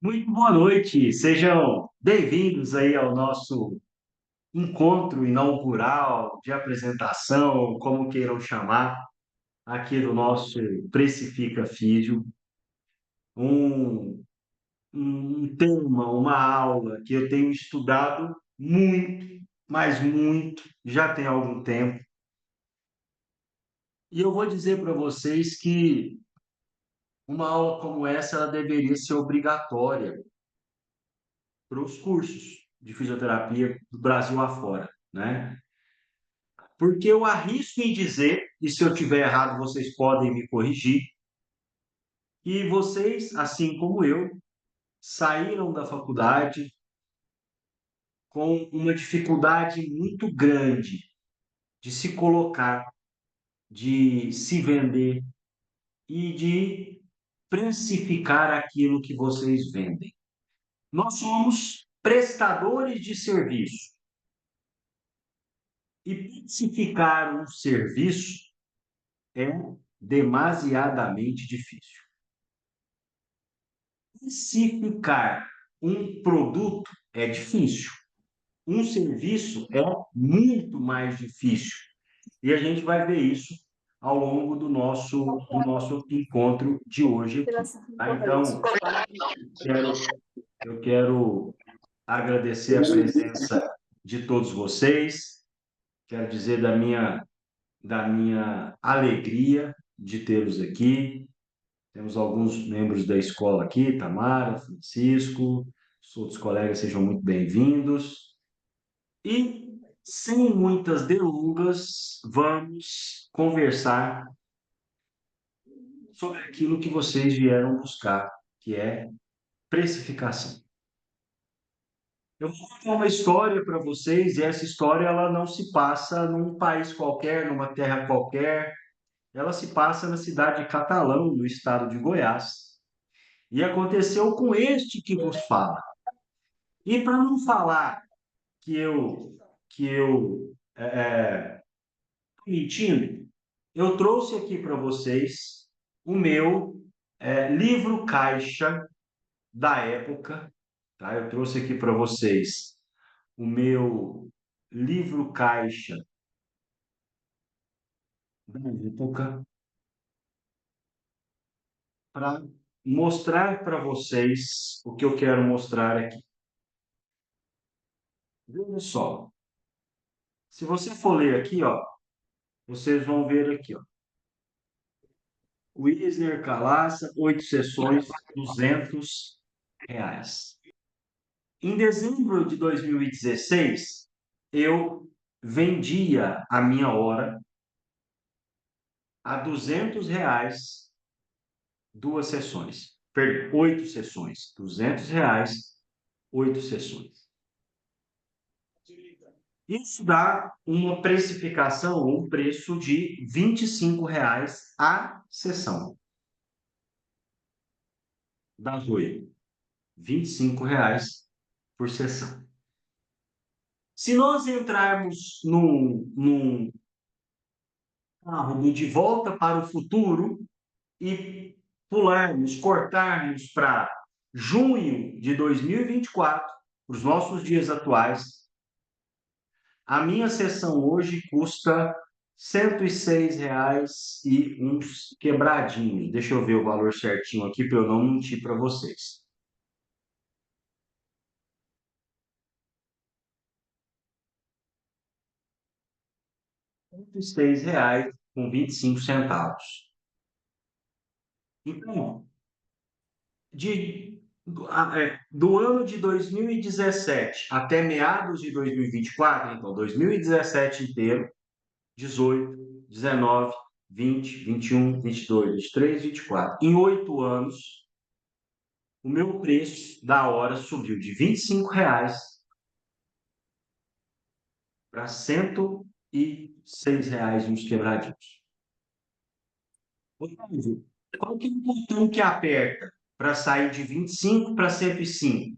Muito boa noite, sejam bem-vindos aí ao nosso encontro inaugural de apresentação, como queiram chamar, aqui do nosso Precifica Físio, um, um tema, uma aula que eu tenho estudado muito, mas muito, já tem algum tempo, e eu vou dizer para vocês que uma aula como essa ela deveria ser obrigatória para os cursos de fisioterapia do Brasil afora, né? Porque eu arrisco em dizer, e se eu tiver errado, vocês podem me corrigir, e vocês, assim como eu, saíram da faculdade com uma dificuldade muito grande de se colocar, de se vender e de precificar aquilo que vocês vendem. Nós somos prestadores de serviço e precificar um serviço é demasiadamente difícil. Precificar um produto é difícil, um serviço é muito mais difícil. E a gente vai ver isso ao longo do nosso encontro de hoje aqui. Tá? Então, quero, eu quero agradecer a presença de todos vocês, quero dizer da minha alegria de tê-los aqui. Temos alguns membros da escola aqui, Tamara, Francisco, os outros colegas sejam muito bem-vindos. E, sem muitas delongas, vamos conversar sobre aquilo que vocês vieram buscar, que é precificação. Eu vou contar uma história para vocês, e essa história ela não se passa num país qualquer, numa terra qualquer, ela se passa na cidade de Catalão, no estado de Goiás. E aconteceu com este que vos fala. E para não falar que eu tô mentindo, eu trouxe aqui para vocês o meu livro caixa da época, tá? Eu trouxe aqui para vocês o meu livro caixa da época para mostrar para vocês o que eu quero mostrar aqui. Veja só, se você for ler aqui, ó, vocês vão ver aqui, ó. Wisner Calaça, 8 sessões, R$ 200. Em dezembro de 2016, eu vendia a minha hora a R$ 200, 2 sessões. Perdão, 8 sessões. R$ 200, 8 sessões. Isso dá uma precificação, um preço de R$ 25 a sessão das 8. R$ 25 por sessão. Se nós entrarmos num carro do De Volta para o Futuro e pularmos, cortarmos para junho de 2024, os nossos dias atuais, a minha sessão hoje custa R$ 106 e uns quebradinhos. Deixa eu ver o valor certinho aqui para eu não mentir para vocês. R$ 106 com 25 centavos. Então, do ano de 2017 até meados de 2024, então 2017 inteiro, 18, 19, 20, 21, 22, 23, 24. Em 8 anos, o meu preço da hora subiu de R$ 25 para R$ 106 uns quebradinhos. Otávio, qual que é o botão que aperta para sair de 25 para 105?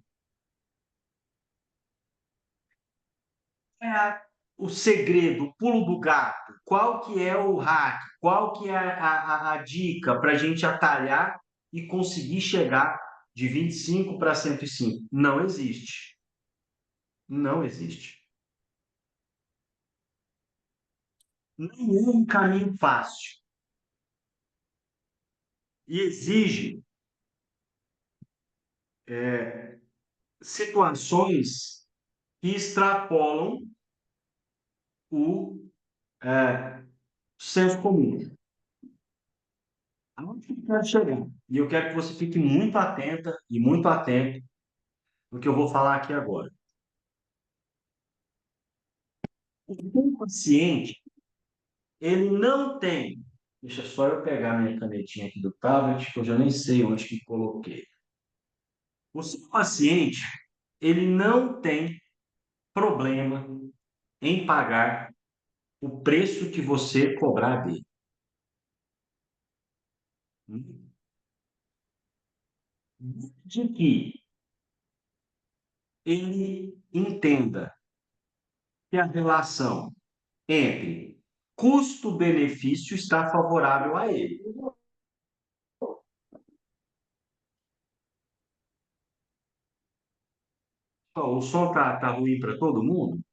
É o segredo, o pulo do gato? Qual que é o hack? Qual que é a dica para a gente atalhar e conseguir chegar de 25 para 105. Não existe. Não existe. Não é um caminho fácil. E exige situações que extrapolam o senso comum. Aonde que eu quero chegar? E eu quero que você fique muito atenta e muito atento no que eu vou falar aqui agora. O paciente, ele não tem. Deixa só eu pegar minha canetinha aqui do tablet, que eu já nem sei onde que coloquei. O seu paciente, ele não tem problema em pagar o preço que você cobrar dele. De que ele entenda que a relação entre custo-benefício está favorável a ele. Ó, o som tá ruim para todo mundo?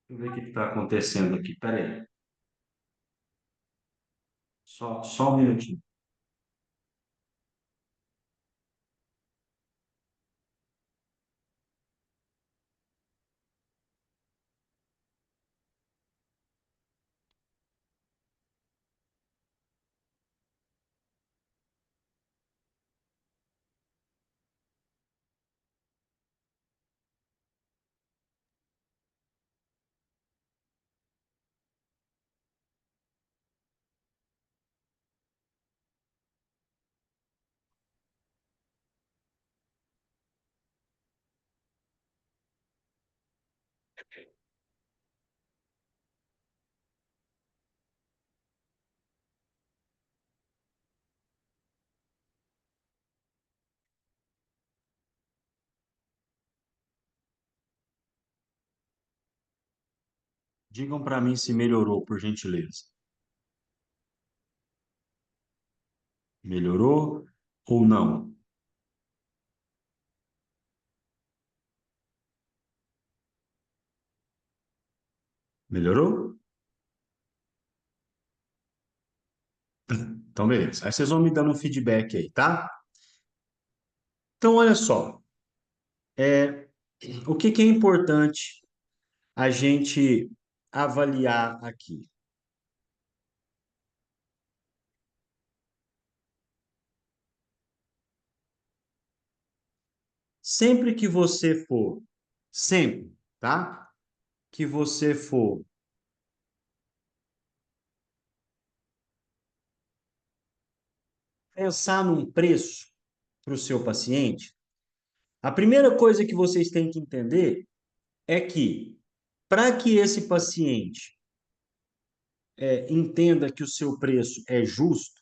Deixa eu ver o que está acontecendo aqui. Pera aí. Só um minutinho. Digam para mim se melhorou, por gentileza. Melhorou ou não? Melhorou? Então, beleza. Aí vocês vão me dando um feedback aí, tá? Então, olha só. O que que é importante a gente avaliar aqui? Sempre que você for, sempre, tá? Que você for pensar num preço para o seu paciente, a primeira coisa que vocês têm que entender é que, para que esse paciente entenda que o seu preço é justo,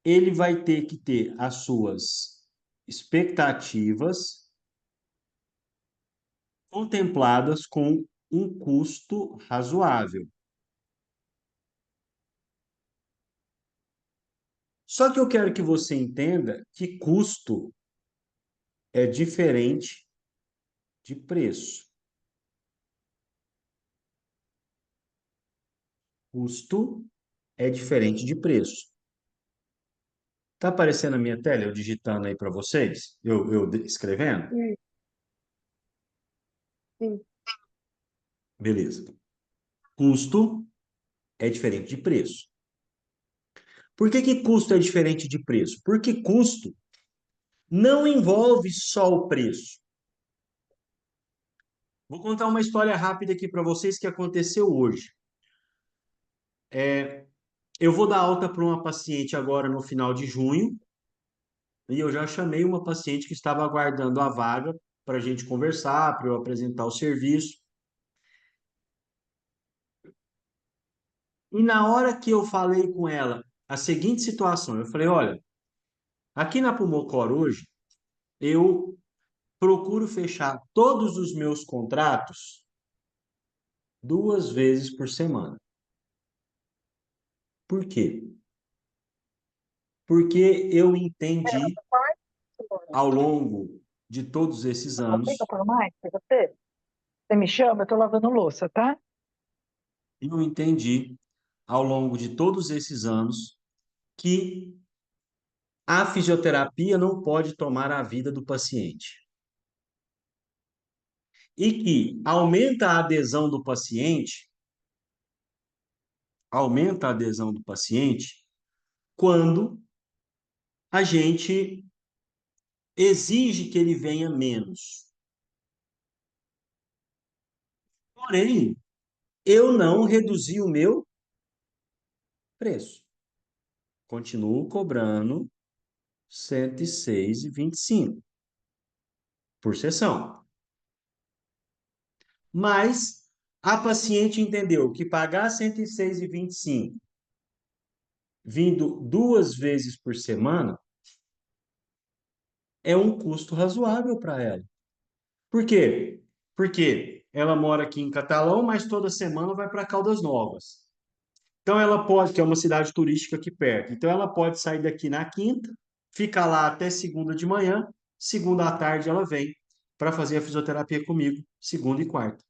ele vai ter que ter as suas expectativas contempladas com um custo razoável. Só que eu quero que você entenda que custo é diferente de preço. Custo é diferente de preço. Tá aparecendo a minha tela, eu digitando aí para vocês? Eu escrevendo? Sim. Beleza. Custo é diferente de preço. Por que que custo é diferente de preço? Porque custo não envolve só o preço. Vou contar uma história rápida aqui para vocês que aconteceu hoje. Eu vou dar alta para uma paciente agora no final de junho e eu já chamei uma paciente que estava aguardando a vaga para a gente conversar, para eu apresentar o serviço. E na hora que eu falei com ela a seguinte situação, eu falei, olha, aqui na Pulmocor hoje, eu procuro fechar todos os meus contratos 2 vezes por semana. Por quê? Porque eu É, entendi ao longo de todos esses eu consigo anos, por mais pra você? Você me chama, eu tô lavando louça, tá? eu entendi ao longo de todos esses anos que a fisioterapia não pode tomar a vida do paciente e que aumenta a adesão do paciente quando a gente exige que ele venha menos. Porém, eu não reduzi o meu preço. Continuo cobrando 106,25 por sessão. Mas a paciente entendeu que pagar 106,25 vindo 2 vezes por semana é um custo razoável para ela. Por quê? Porque ela mora aqui em Catalão, mas toda semana vai para Caldas Novas. Então ela pode, que é uma cidade turística aqui perto. Então ela pode sair daqui na quinta, fica lá até segunda de manhã, segunda à tarde ela vem para fazer a fisioterapia comigo, segunda e quarta.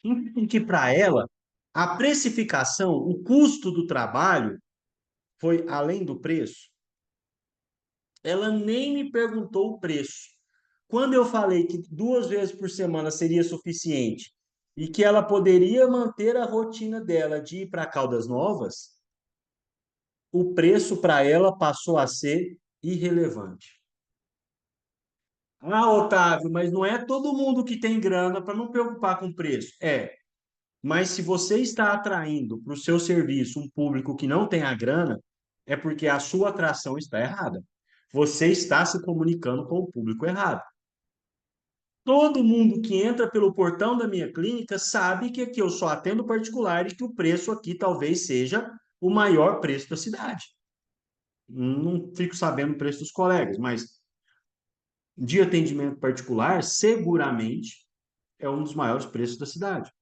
Em que para ela, a precificação, o custo do trabalho foi além do preço. Ela nem me perguntou o preço. Quando eu falei que 2 vezes por semana seria suficiente e que ela poderia manter a rotina dela de ir para Caldas Novas, o preço para ela passou a ser irrelevante. Ah, Otávio, mas não é todo mundo que tem grana para não preocupar com o preço. É, mas se você está atraindo para o seu serviço um público que não tem a grana, é porque a sua atração está errada. Você está se comunicando com o público errado. Todo mundo que entra pelo portão da minha clínica sabe que aqui eu só atendo particular e que o preço aqui talvez seja o maior preço da cidade. Não fico sabendo o preço dos colegas, mas de atendimento particular, seguramente é um dos maiores preços da cidade.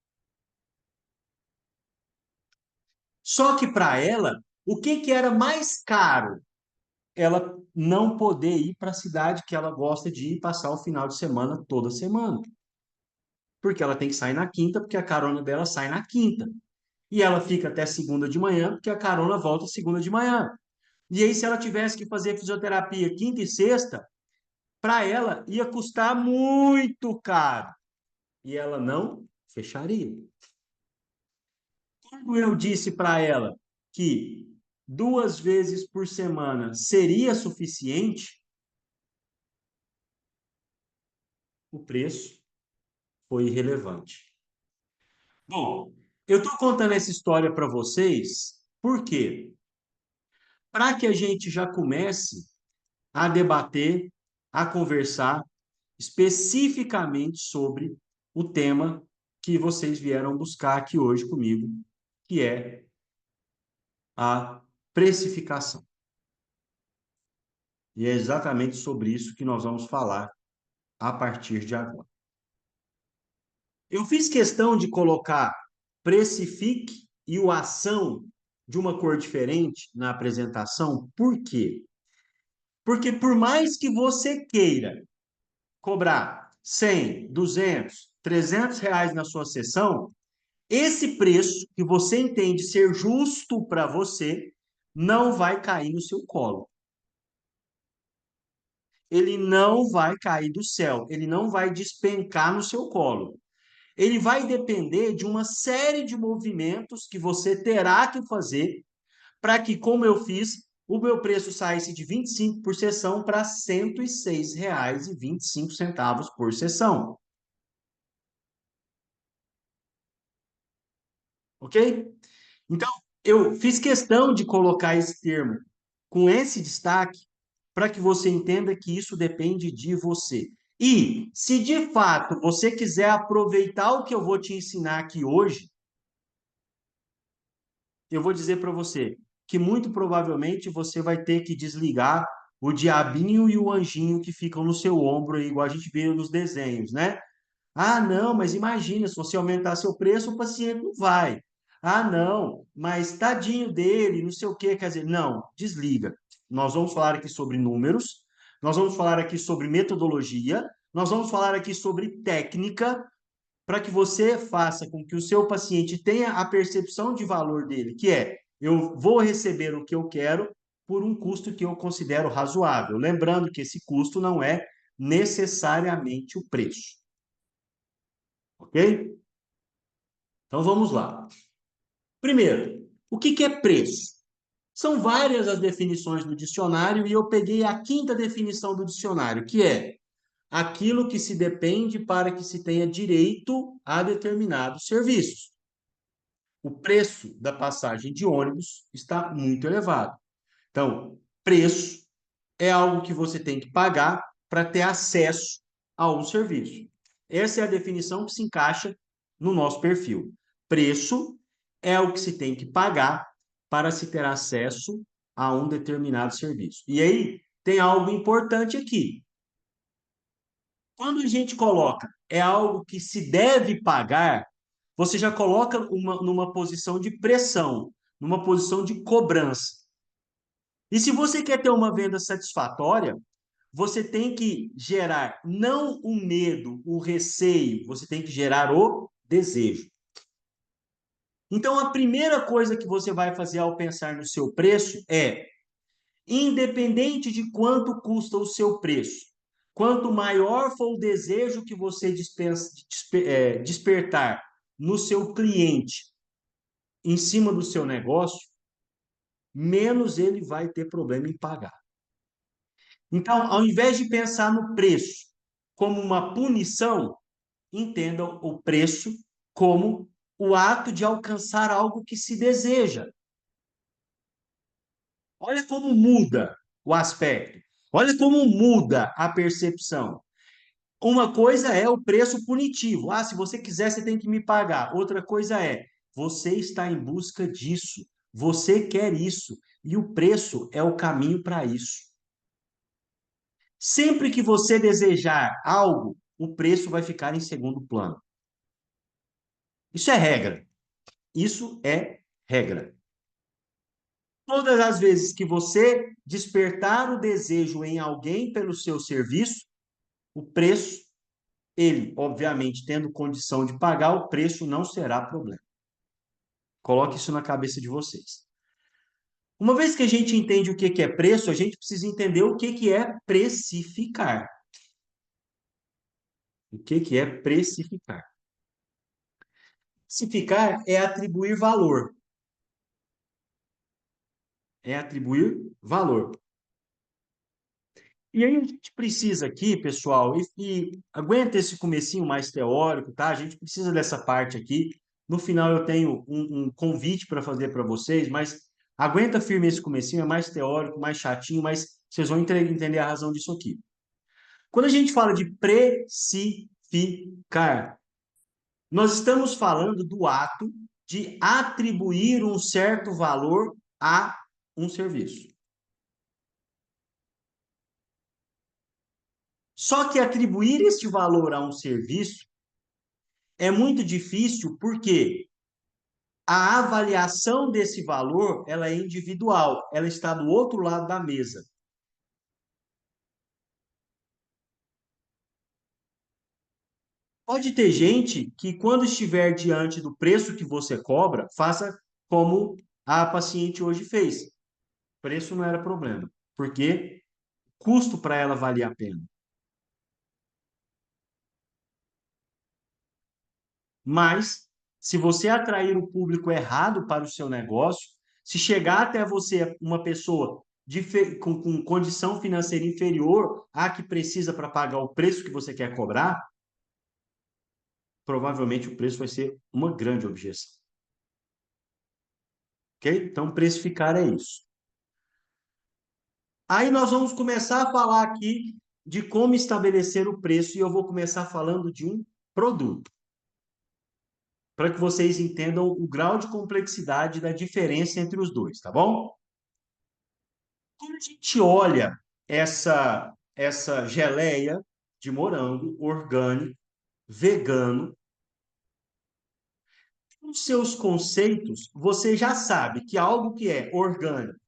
Só que para ela, o que que era mais caro? Ela não poder ir para a cidade que ela gosta de ir passar o final de semana toda semana. Porque ela tem que sair na quinta, porque a carona dela sai na quinta. E ela fica até segunda de manhã, porque a carona volta segunda de manhã. E aí, se ela tivesse que fazer fisioterapia quinta e sexta, para ela ia custar muito caro. E ela não fecharia. Quando eu disse para ela que 2 vezes por semana seria suficiente, o preço foi irrelevante. Bom, eu estou contando essa história para vocês, por quê? Para que a gente já comece a debater, a conversar especificamente sobre o tema que vocês vieram buscar aqui hoje comigo, que é a precificação. E é exatamente sobre isso que nós vamos falar a partir de agora. Eu fiz questão de colocar precifique e o ação de uma cor diferente na apresentação, por quê? Porque por mais que você queira cobrar 100, 200, R$ 300 na sua sessão, esse preço que você entende ser justo para você não vai cair no seu colo. Ele não vai cair do céu, ele não vai despencar no seu colo. Ele vai depender de uma série de movimentos que você terá que fazer para que, como eu fiz, o meu preço saísse de 25 por sessão para R$ 106,25 por sessão. Ok? Então, eu fiz questão de colocar esse termo com esse destaque para que você entenda que isso depende de você. E, se de fato você quiser aproveitar o que eu vou te ensinar aqui hoje, eu vou dizer para você que muito provavelmente você vai ter que desligar o diabinho e o anjinho que ficam no seu ombro, aí, igual a gente vê nos desenhos, né? Ah, não, mas imagina, se você aumentar seu preço, o paciente não vai. Ah, não, mas tadinho dele, não sei o quê, quer dizer, não, desliga. Nós vamos falar aqui sobre números, nós vamos falar aqui sobre metodologia, nós vamos falar aqui sobre técnica, para que você faça com que o seu paciente tenha a percepção de valor dele, que é, eu vou receber o que eu quero por um custo que eu considero razoável. Lembrando que esse custo não é necessariamente o preço. Ok? Então vamos lá. Primeiro, o que é preço? São várias as definições do dicionário e eu peguei a quinta definição do dicionário, que é aquilo que se depende para que se tenha direito a determinados serviços. O preço da passagem de ônibus está muito elevado. Então, preço é algo que você tem que pagar para ter acesso a um serviço. Essa é a definição que se encaixa no nosso perfil. Preço é o que se tem que pagar para se ter acesso a um determinado serviço. E aí tem algo importante aqui. Quando a gente coloca é algo que se deve pagar, você já coloca numa posição de pressão, numa posição de cobrança. E se você quer ter uma venda satisfatória, você tem que gerar não o medo, o receio, você tem que gerar o desejo. Então, a primeira coisa que você vai fazer ao pensar no seu preço é, independente de quanto custa o seu preço, quanto maior for o desejo que você despertar no seu cliente em cima do seu negócio, menos ele vai ter problema em pagar. Então, ao invés de pensar no preço como uma punição, entendam o preço como o ato de alcançar algo que se deseja. Olha como muda o aspecto. Olha como muda a percepção. Uma coisa é o preço punitivo. Ah, se você quiser, você tem que me pagar. Outra coisa é, você está em busca disso. Você quer isso. E o preço é o caminho para isso. Sempre que você desejar algo, o preço vai ficar em segundo plano. Isso é regra. Isso é regra. Todas as vezes que você despertar o desejo em alguém pelo seu serviço, o preço, ele, obviamente, tendo condição de pagar, o preço não será problema. Coloque isso na cabeça de vocês. Uma vez que a gente entende o que é preço, a gente precisa entender o que é precificar. O que é precificar? Precificar é atribuir valor. É atribuir valor. E aí a gente precisa aqui, pessoal, e aguenta esse comecinho mais teórico, tá? A gente precisa dessa parte aqui. No final eu tenho um convite para fazer para vocês, mas aguenta firme esse comecinho, é mais teórico, mais chatinho, mas vocês vão entender a razão disso aqui. Quando a gente fala de precificar, nós estamos falando do ato de atribuir um certo valor a um serviço. Só que atribuir este valor a um serviço é muito difícil porque a avaliação desse valor, ela é individual, ela está do outro lado da mesa. Pode ter gente que quando estiver diante do preço que você cobra, faça como a paciente hoje fez. Preço não era problema, porque custo para ela valia a pena. Mas, se você atrair o público errado para o seu negócio, se chegar até você uma pessoa com condição financeira inferior à que precisa para pagar o preço que você quer cobrar, provavelmente o preço vai ser uma grande objeção. Ok? Então, precificar é isso. Aí nós vamos começar a falar aqui de como estabelecer o preço e eu vou começar falando de um produto, para que vocês entendam o grau de complexidade da diferença entre os dois, tá bom? Quando a gente olha essa geleia de morango orgânico, vegano, Os seus conceitos, você já sabe que algo que é orgânico,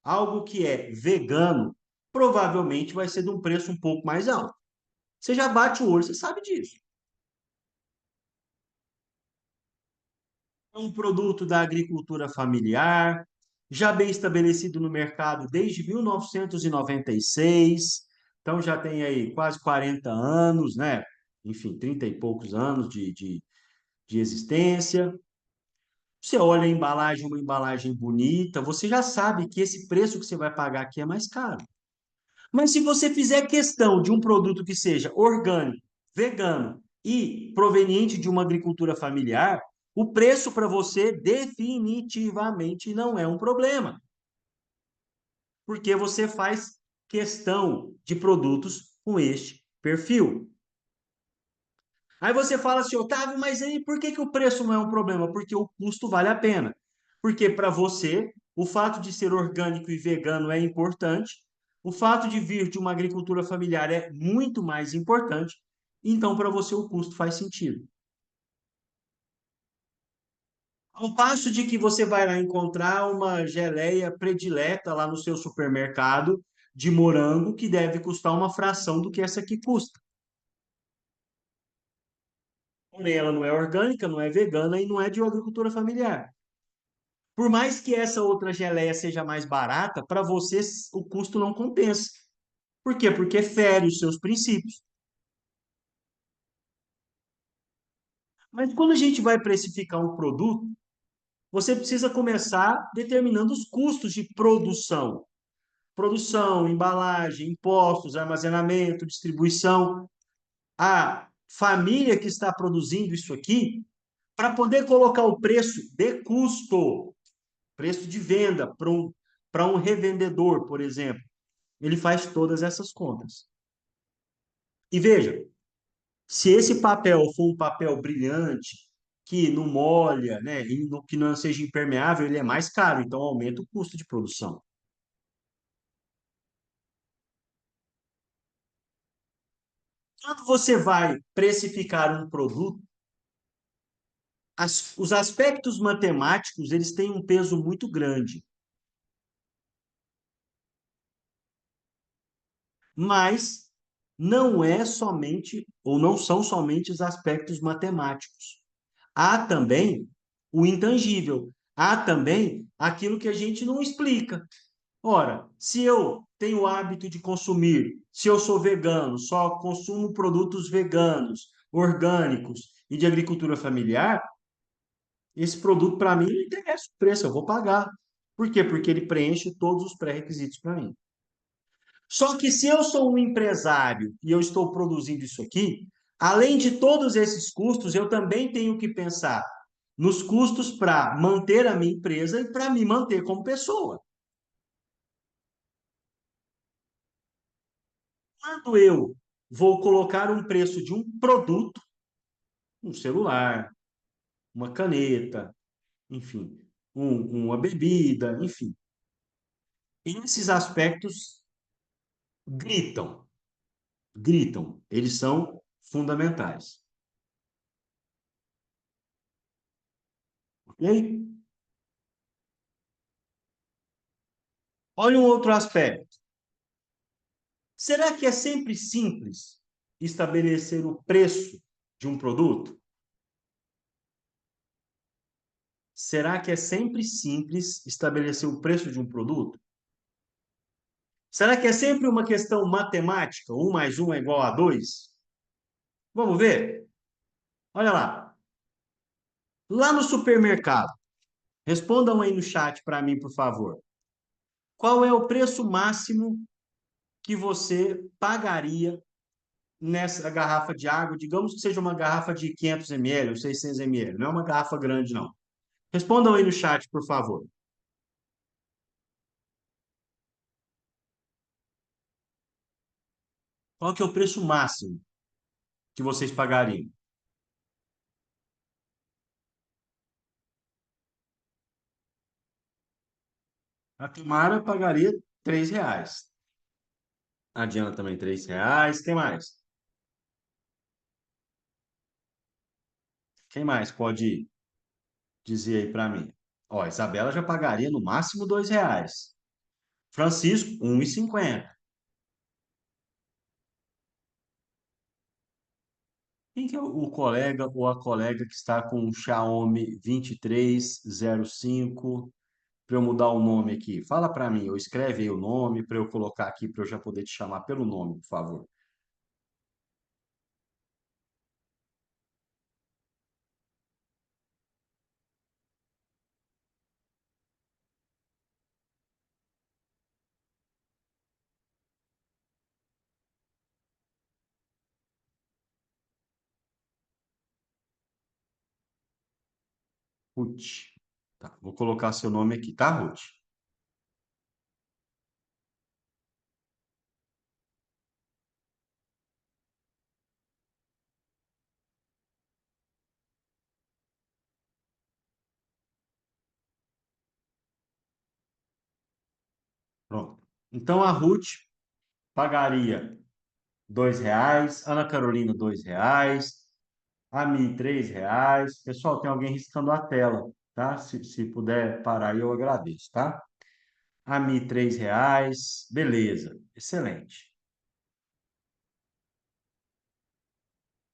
algo que é vegano, provavelmente vai ser de um preço um pouco mais alto. Você já bate o olho, você sabe disso. É um produto da agricultura familiar, já bem estabelecido no mercado desde 1996, então já tem aí quase 40 anos, né? Enfim, 30 e poucos anos de existência. Você olha a embalagem, uma embalagem bonita, você já sabe que esse preço que você vai pagar aqui é mais caro. Mas se você fizer questão de um produto que seja orgânico, vegano e proveniente de uma agricultura familiar, o preço para você definitivamente não é um problema, porque você faz questão de produtos com este perfil. Aí você fala assim, Otávio, mas aí por que que o preço não é um problema? Porque o custo vale a pena. Porque para você, o fato de ser orgânico e vegano é importante, o fato de vir de uma agricultura familiar é muito mais importante, então para você o custo faz sentido. Ao passo de que você vai lá encontrar uma geleia predileta lá no seu supermercado de morango que deve custar uma fração do que essa aqui custa. Porém, ela não é orgânica, não é vegana e não é de uma agricultura familiar. Por mais que essa outra geleia seja mais barata, para você o custo não compensa. Por quê? Porque fere os seus princípios. Mas quando a gente vai precificar um produto, você precisa começar determinando os custos de produção. Produção, embalagem, impostos, armazenamento, distribuição. A família que está produzindo isso aqui, para poder colocar o preço de custo, preço de venda para um revendedor, por exemplo, ele faz todas essas contas. E veja, se esse papel for um papel brilhante, que não molha, né, e que não seja impermeável, ele é mais caro, então aumenta o custo de produção. Quando você vai precificar um produto, os aspectos matemáticos eles têm um peso muito grande, mas não é somente, ou não são somente os aspectos matemáticos. Há também o intangível, há também aquilo que a gente não explica. Ora, se eu tenho o hábito de consumir, se eu sou vegano, só consumo produtos veganos, orgânicos e de agricultura familiar, esse produto para mim não interessa o preço, eu vou pagar. Por quê? Porque ele preenche todos os pré-requisitos para mim. Só que se eu sou um empresário e eu estou produzindo isso aqui, além de todos esses custos, eu também tenho que pensar nos custos para manter a minha empresa e para me manter como pessoa. Quando eu vou colocar um preço de um produto, um celular, uma caneta, enfim, uma bebida, enfim, esses aspectos gritam, gritam, eles são fundamentais. Ok? Olha um outro aspecto. Será que é sempre simples estabelecer o preço de um produto? Será que é sempre simples estabelecer o preço de um produto? Será que é sempre uma questão matemática? Um mais um é igual a dois? Vamos ver? Olha lá. Lá no supermercado, respondam aí no chat para mim, por favor. Qual é o preço máximo que você pagaria nessa garrafa de água? Digamos que seja uma garrafa de 500 ml ou 600 ml, não é uma garrafa grande, não. Respondam aí no chat, por favor. Qual que é o preço máximo que vocês pagariam? A Tamara pagaria R$ 3. A Diana também R$ 3. Quem mais? Quem mais pode ir? dizer aí para mim. Ó, Isabela já pagaria no máximo R$ 2. Francisco, 1,50. Quem que é o colega ou a colega que está com o Xiaomi 2305? Para eu mudar o nome aqui. Fala para mim, ou escreve aí o nome para eu colocar aqui para eu já poder te chamar pelo nome, por favor. Ruth. Tá, vou colocar seu nome aqui, tá, Ruth? Pronto. Então a Ruth pagaria R$ 2, Ana Carolina R$ 2, a Mi R$ 3. Pessoal, tem alguém riscando a tela, tá? Se puder parar aí, eu agradeço, tá? A Mi R$ 3, beleza, excelente.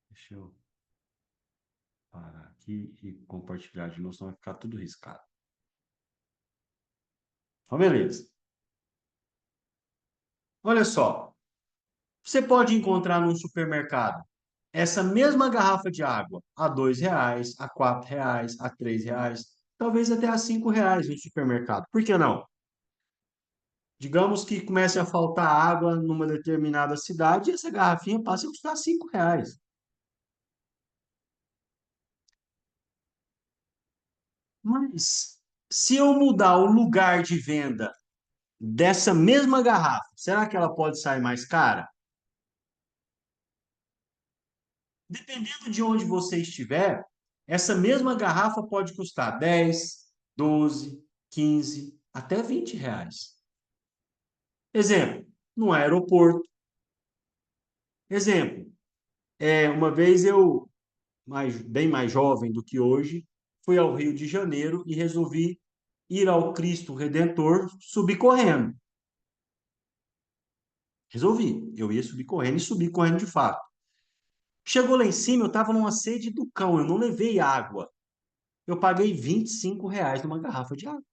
Deixa eu parar aqui e compartilhar de novo, senão vai ficar tudo riscado. Então, beleza. Olha só, você pode encontrar num supermercado essa mesma garrafa de água a R$ 2, a R$ 4, a R$ 3, talvez até a R$ 5 no supermercado. Por que não? Digamos que comece a faltar água numa determinada cidade e essa garrafinha passe a custar R$ 5. Mas se eu mudar o lugar de venda dessa mesma garrafa, será que ela pode sair mais cara? Dependendo de onde você estiver, essa mesma garrafa pode custar 10, 12, 15, até R$ 20. Exemplo, no aeroporto. Exemplo, uma vez eu, bem mais jovem do que hoje, fui ao Rio de Janeiro e resolvi ir ao Cristo Redentor subir correndo. Resolvi, eu ia subir correndo e subi correndo de fato. Chegou lá em cima, eu estava numa sede do cão, eu não levei água. Eu paguei R$ 25 numa garrafa de água.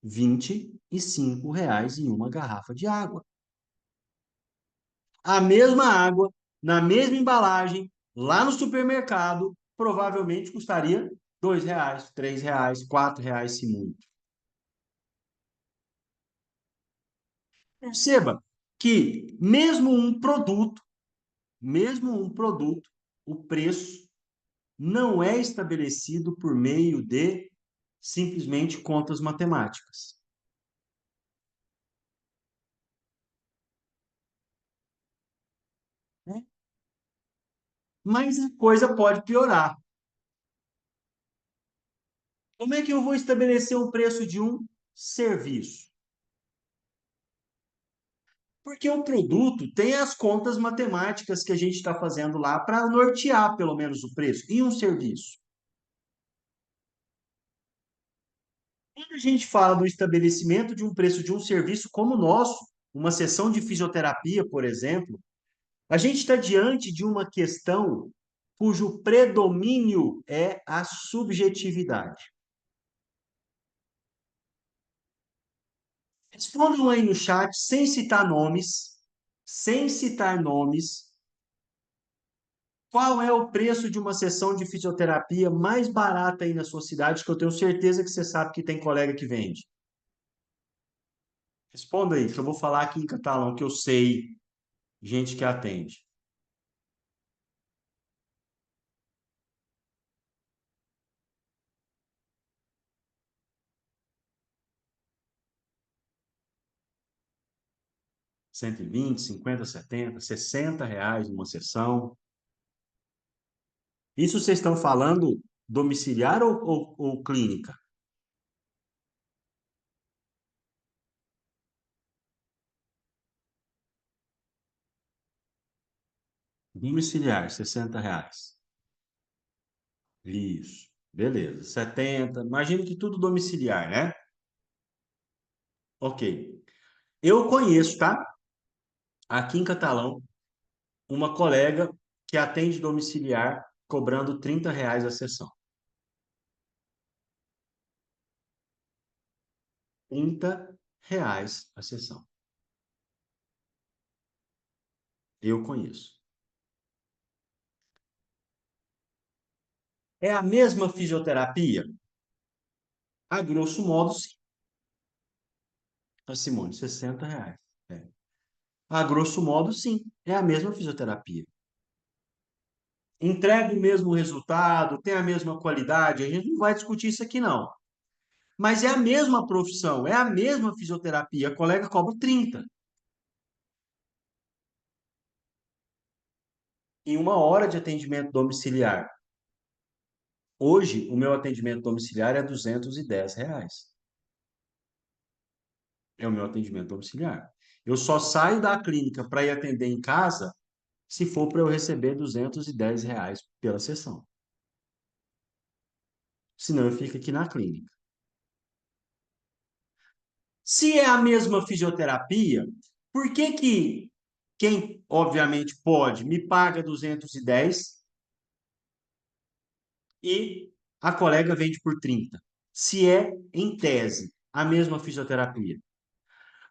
R$ 25 em uma garrafa de água. A mesma água, na mesma embalagem, lá no supermercado, provavelmente custaria R$ 2, R$ 3, R$ 4, se muito. Perceba que mesmo um produto, o preço não é estabelecido por meio de simplesmente contas matemáticas, né? Mas a coisa pode piorar. Como é que eu vou estabelecer o preço de um serviço? Porque o produto tem as contas matemáticas que a gente está fazendo lá para nortear pelo menos o preço. E um serviço? Quando a gente fala do estabelecimento de um preço de um serviço como o nosso, uma sessão de fisioterapia, por exemplo, a gente está diante de uma questão cujo predomínio é a subjetividade. Respondam aí no chat, sem citar nomes, qual é o preço de uma sessão de fisioterapia mais barata aí na sua cidade, que eu tenho certeza que você sabe que tem colega que vende? Responda aí, que eu vou falar aqui em catalão, que eu sei gente que atende. 120, 50, 70, R$ 60 uma sessão. Isso vocês estão falando domiciliar ou clínica? Domiciliar, R$ 60. Isso. Beleza, 70. Imagino que tudo domiciliar, né? Ok. Eu conheço, tá? Aqui em Catalão, uma colega que atende domiciliar cobrando R$ 30 a sessão. R$ 30 a sessão. Eu conheço. É a mesma fisioterapia? A grosso modo, sim. A Simone, R$ 60. É. A grosso modo, sim. É a mesma fisioterapia. Entrega o mesmo resultado, tem a mesma qualidade, a gente não vai discutir isso aqui, não. Mas é a mesma profissão, é a mesma fisioterapia. A colega cobra 30 em uma hora de atendimento domiciliar. Hoje, o meu atendimento domiciliar é R$ 210. É o meu atendimento domiciliar. Eu só saio da clínica para ir atender em casa se for para eu receber R$ 210 pela sessão. Senão eu fico aqui na clínica. Se é a mesma fisioterapia, por que que quem, obviamente, pode, me paga 210 e a colega vende por 30? Se é, em tese, a mesma fisioterapia.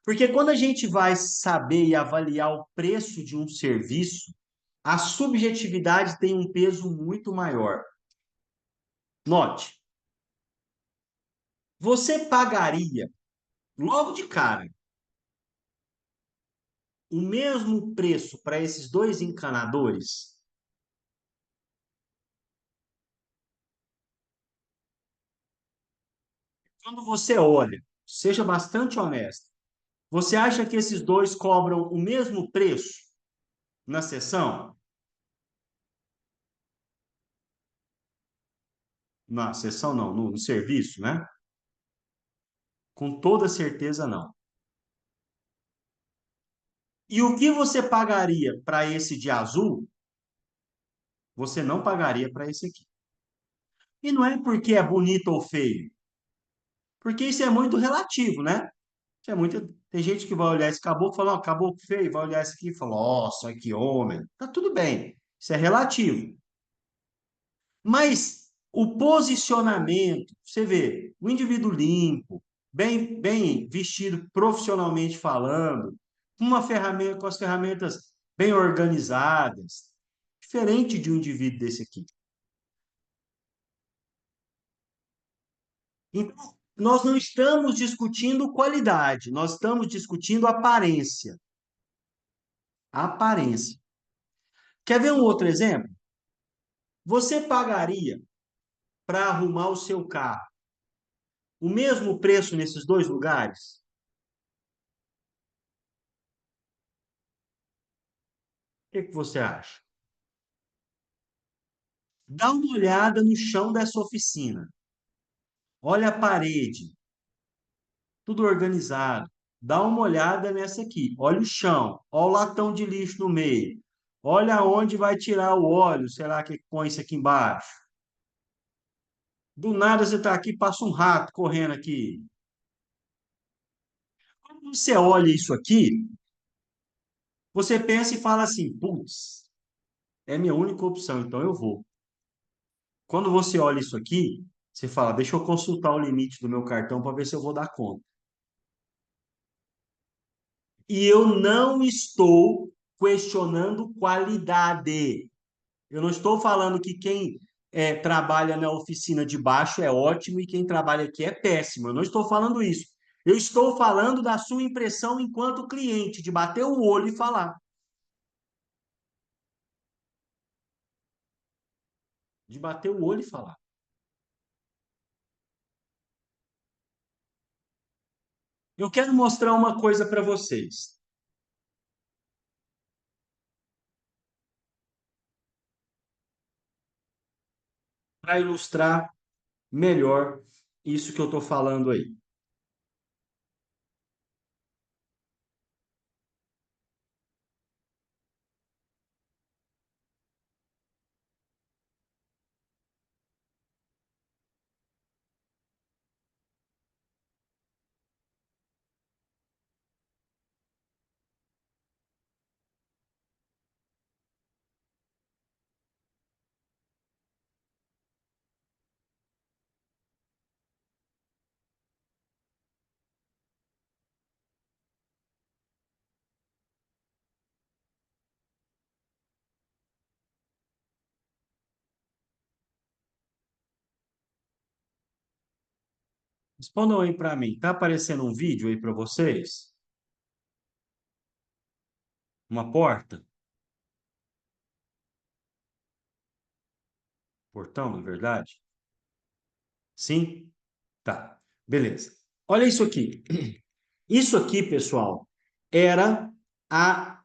Porque quando a gente vai saber e avaliar o preço de um serviço, a subjetividade tem um peso muito maior. Note, você pagaria, logo de cara, o mesmo preço para esses dois encanadores? Quando você olha, seja bastante honesto, você acha que esses dois cobram o mesmo preço na sessão? Na sessão não, no serviço, né? Com toda certeza não. E o que você pagaria para esse de azul, você não pagaria para esse aqui. E não é porque é bonito ou feio, porque isso é muito relativo, né? Isso é muito... Tem gente que vai olhar esse caboclo e falar, ó, caboclo feio, vai olhar esse aqui e falar, nossa, que homem. Tá tudo bem, isso é relativo. Mas o posicionamento, você vê, o indivíduo limpo, bem vestido profissionalmente falando, uma ferramenta com as ferramentas bem organizadas, diferente de um indivíduo desse aqui. Então, nós não estamos discutindo qualidade, nós estamos discutindo aparência. Aparência. Quer ver um outro exemplo? Você pagaria para arrumar o seu carro o mesmo preço nesses dois lugares? O que que você acha? Dá uma olhada no chão dessa oficina. Olha a parede, tudo organizado. Dá uma olhada nessa aqui. Olha o chão, olha o latão de lixo no meio. Olha onde vai tirar o óleo, será que põe isso aqui embaixo? Do nada você está aqui, passa um rato correndo aqui. Quando você olha isso aqui, você pensa e fala assim: putz, é minha única opção, então eu vou. Quando você olha isso aqui, você fala: deixa eu consultar o limite do meu cartão para ver se eu vou dar conta. E eu não estou questionando qualidade. Eu não estou falando que quem trabalha na oficina de baixo é ótimo e quem trabalha aqui é péssimo. Eu não estou falando isso. Eu estou falando da sua impressão enquanto cliente, de bater o olho e falar. De bater o olho e falar. Eu quero mostrar uma coisa para vocês, para ilustrar melhor isso que eu estou falando aí. Respondam aí para mim. Tá aparecendo um vídeo aí para vocês? Uma porta? Portão, na verdade? Sim? Tá. Beleza. Olha isso aqui. Isso aqui, pessoal, era a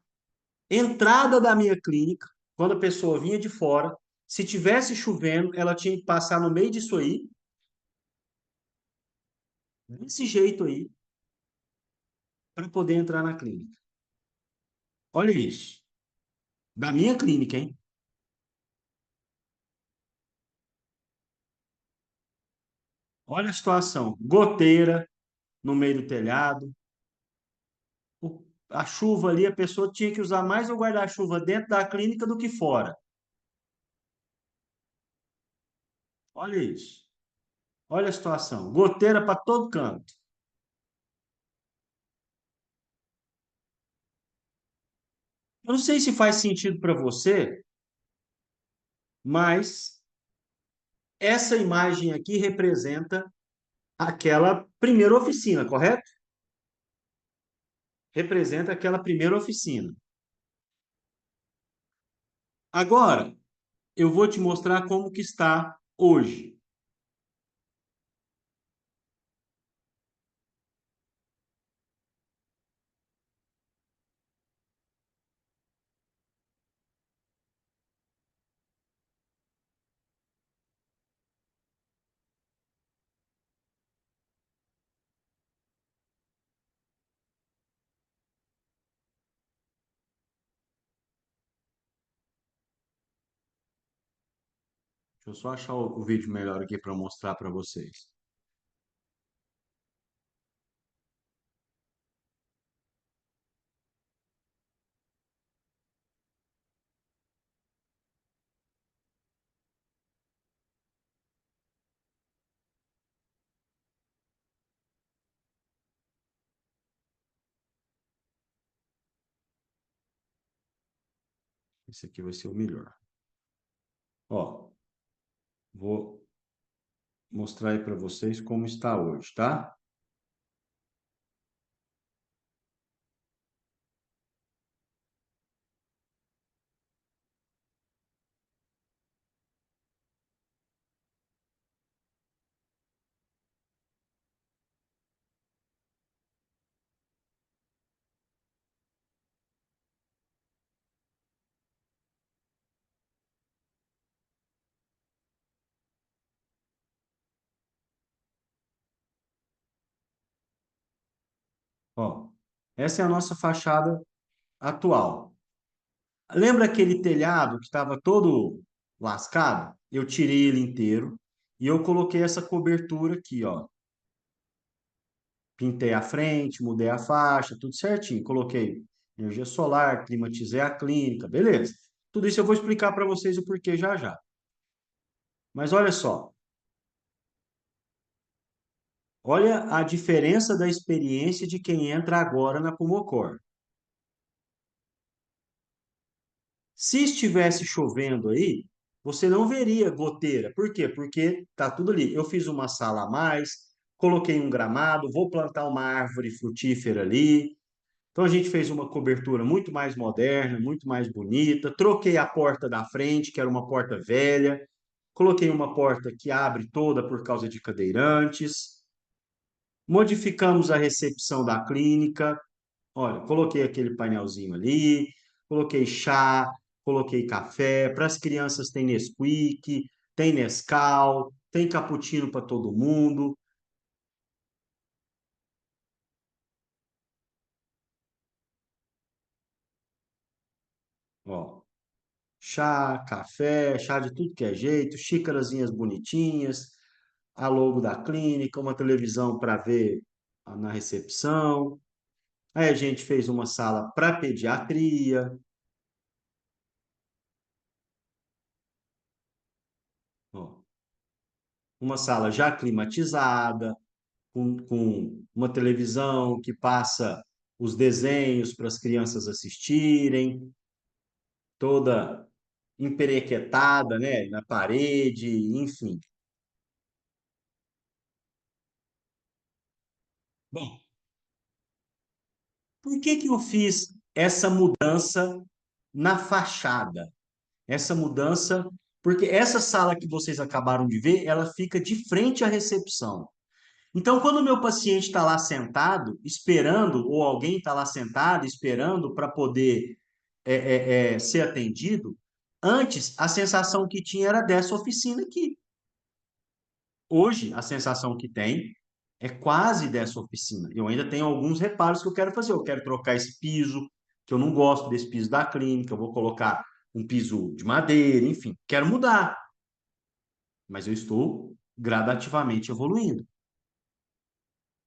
entrada da minha clínica, quando a pessoa vinha de fora. Se tivesse chovendo, ela tinha que passar no meio disso aí, desse jeito aí, para poder entrar na clínica. Olha isso. Da minha clínica, hein? Olha a situação. Goteira no meio do telhado. A chuva ali, a pessoa tinha que usar mais o guarda-chuva dentro da clínica do que fora. Olha isso. Olha a situação. Goteira para todo canto. Eu não sei se faz sentido para você, mas essa imagem aqui representa aquela primeira oficina, correto? Representa aquela primeira oficina. Agora, eu vou te mostrar como que está hoje. Deixa eu só achar o vídeo melhor aqui para mostrar para vocês. Esse aqui vai ser o melhor. Ó, vou mostrar aí para vocês como está hoje, tá? Ó, essa é a nossa fachada atual. Lembra aquele telhado que estava todo lascado? Eu tirei ele inteiro e eu coloquei essa cobertura aqui, ó. Pintei a frente, mudei a faixa, tudo certinho. Coloquei energia solar, climatizei a clínica, beleza. Tudo isso eu vou explicar para vocês o porquê já já. Mas olha só, olha a diferença da experiência de quem entra agora na Pulmocor. Se estivesse chovendo aí, você não veria goteira. Por quê? Porque tá tudo ali. Eu fiz uma sala a mais, coloquei um gramado, vou plantar uma árvore frutífera ali. Então a gente fez uma cobertura muito mais moderna, muito mais bonita. Troquei a porta da frente, que era uma porta velha. Coloquei uma porta que abre toda por causa de cadeirantes. Modificamos a recepção da clínica. Olha, coloquei aquele painelzinho ali, coloquei chá, coloquei café. Para as crianças tem Nesquik, tem Nescau, tem cappuccino para todo mundo. Ó, chá, café, chá de tudo que é jeito, xícarazinhas bonitinhas, a logo da clínica, uma televisão para ver na recepção. Aí a gente fez uma sala para pediatria, ó, uma sala já climatizada, com uma televisão que passa os desenhos para as crianças assistirem, toda emperequetada, né, na parede, enfim. Bom, por que que eu fiz essa mudança na fachada? Essa mudança, porque essa sala que vocês acabaram de ver, ela fica de frente à recepção. Então, quando o meu paciente está lá sentado, esperando, ou alguém está lá sentado, esperando para poder ser atendido, antes a sensação que tinha era dessa oficina aqui. Hoje, a sensação que tem é quase dessa oficina. Eu ainda tenho alguns reparos que eu quero fazer. Eu quero trocar esse piso, que eu não gosto desse piso da clínica, eu vou colocar um piso de madeira, enfim, quero mudar, mas eu estou gradativamente evoluindo.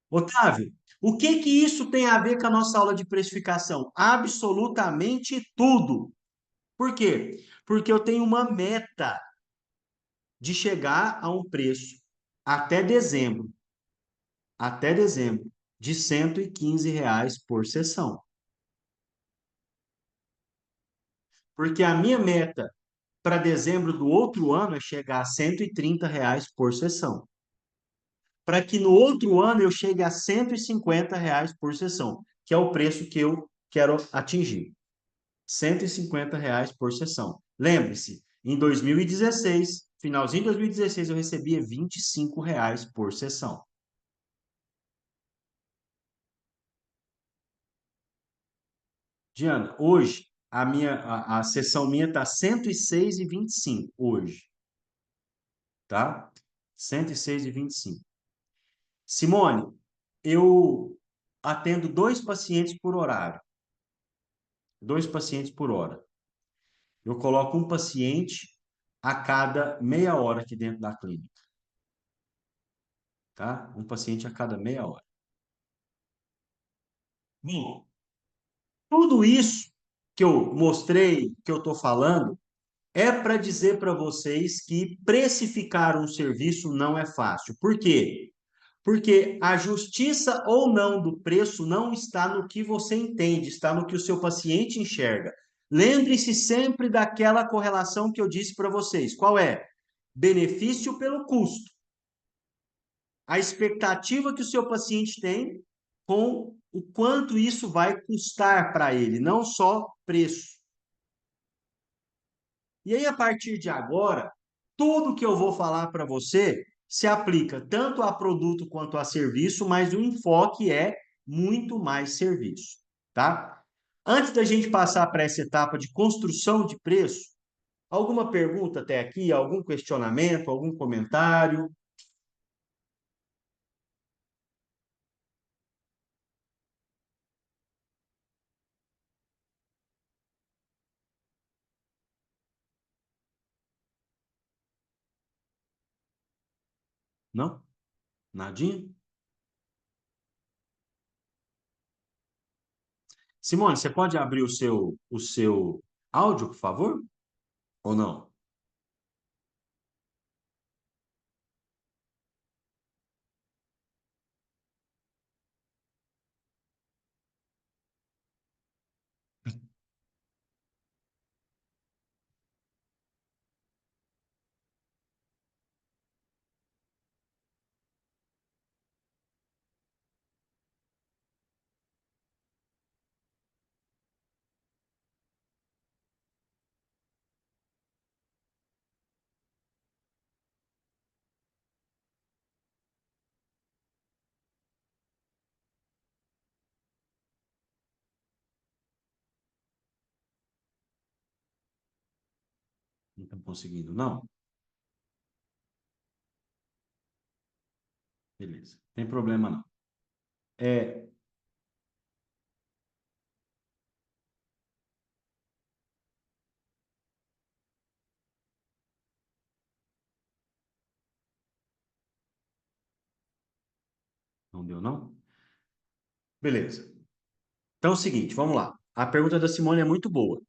Otávio, o que que isso tem a ver com a nossa aula de precificação? Absolutamente tudo. Por quê? Porque eu tenho uma meta de chegar a um preço até dezembro, até dezembro, de R$ 115 por sessão. Porque a minha meta para dezembro do outro ano é chegar a R$ 130 por sessão. Para que no outro ano eu chegue a R$ 150 por sessão, que é o preço que eu quero atingir. R$ 150 por sessão. Lembre-se, em 2016, finalzinho de 2016, eu recebia R$ 25 por sessão. Diana, hoje a sessão minha está 106,25 hoje, tá? 106,25. Simone, eu atendo dois pacientes por horário, dois pacientes por hora. Eu coloco um paciente a cada meia hora aqui dentro da clínica, tá? Um paciente a cada meia hora. Bom, tudo isso que eu mostrei, que eu estou falando, é para dizer para vocês que precificar um serviço não é fácil. Por quê? Porque a justiça ou não do preço não está no que você entende, está no que o seu paciente enxerga. Lembre-se sempre daquela correlação que eu disse para vocês. Qual é? Benefício pelo custo. A expectativa que o seu paciente tem com o quanto isso vai custar para ele, não só preço. E aí, a partir de agora, tudo que eu vou falar para você se aplica tanto a produto quanto a serviço, mas o enfoque é muito mais serviço, tá? Antes da gente passar para essa etapa de construção de preço, alguma pergunta até aqui, algum questionamento, algum comentário? Não? Nadinha? Simone, você pode abrir o seu áudio, por favor? Ou não? Não estão conseguindo, não? Beleza. Tem problema, não. É, não deu, não? Beleza. Então é o seguinte, vamos lá. A pergunta da Simone é muito boa.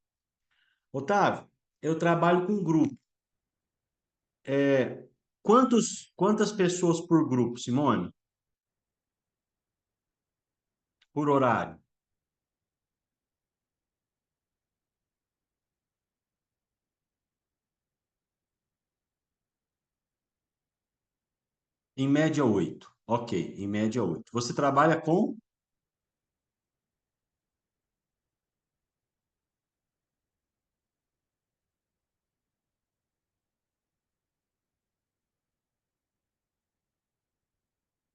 Otávio, eu trabalho com grupo. É, quantas pessoas por grupo, Simone? Por horário? Em média, 8. Ok, em média 8. Você trabalha com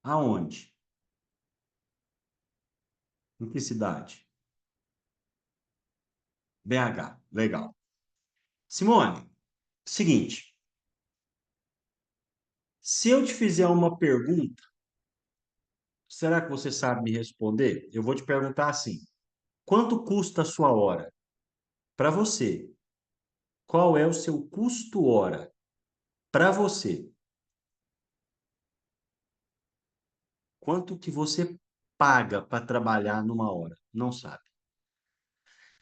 aonde? Em que cidade? BH. Legal. Simone, seguinte, se eu te fizer uma pergunta, será que você sabe me responder? Eu vou te perguntar assim: quanto custa a sua hora? Para você, qual é o seu custo hora? Para você, quanto que você paga para trabalhar numa hora? Não sabe.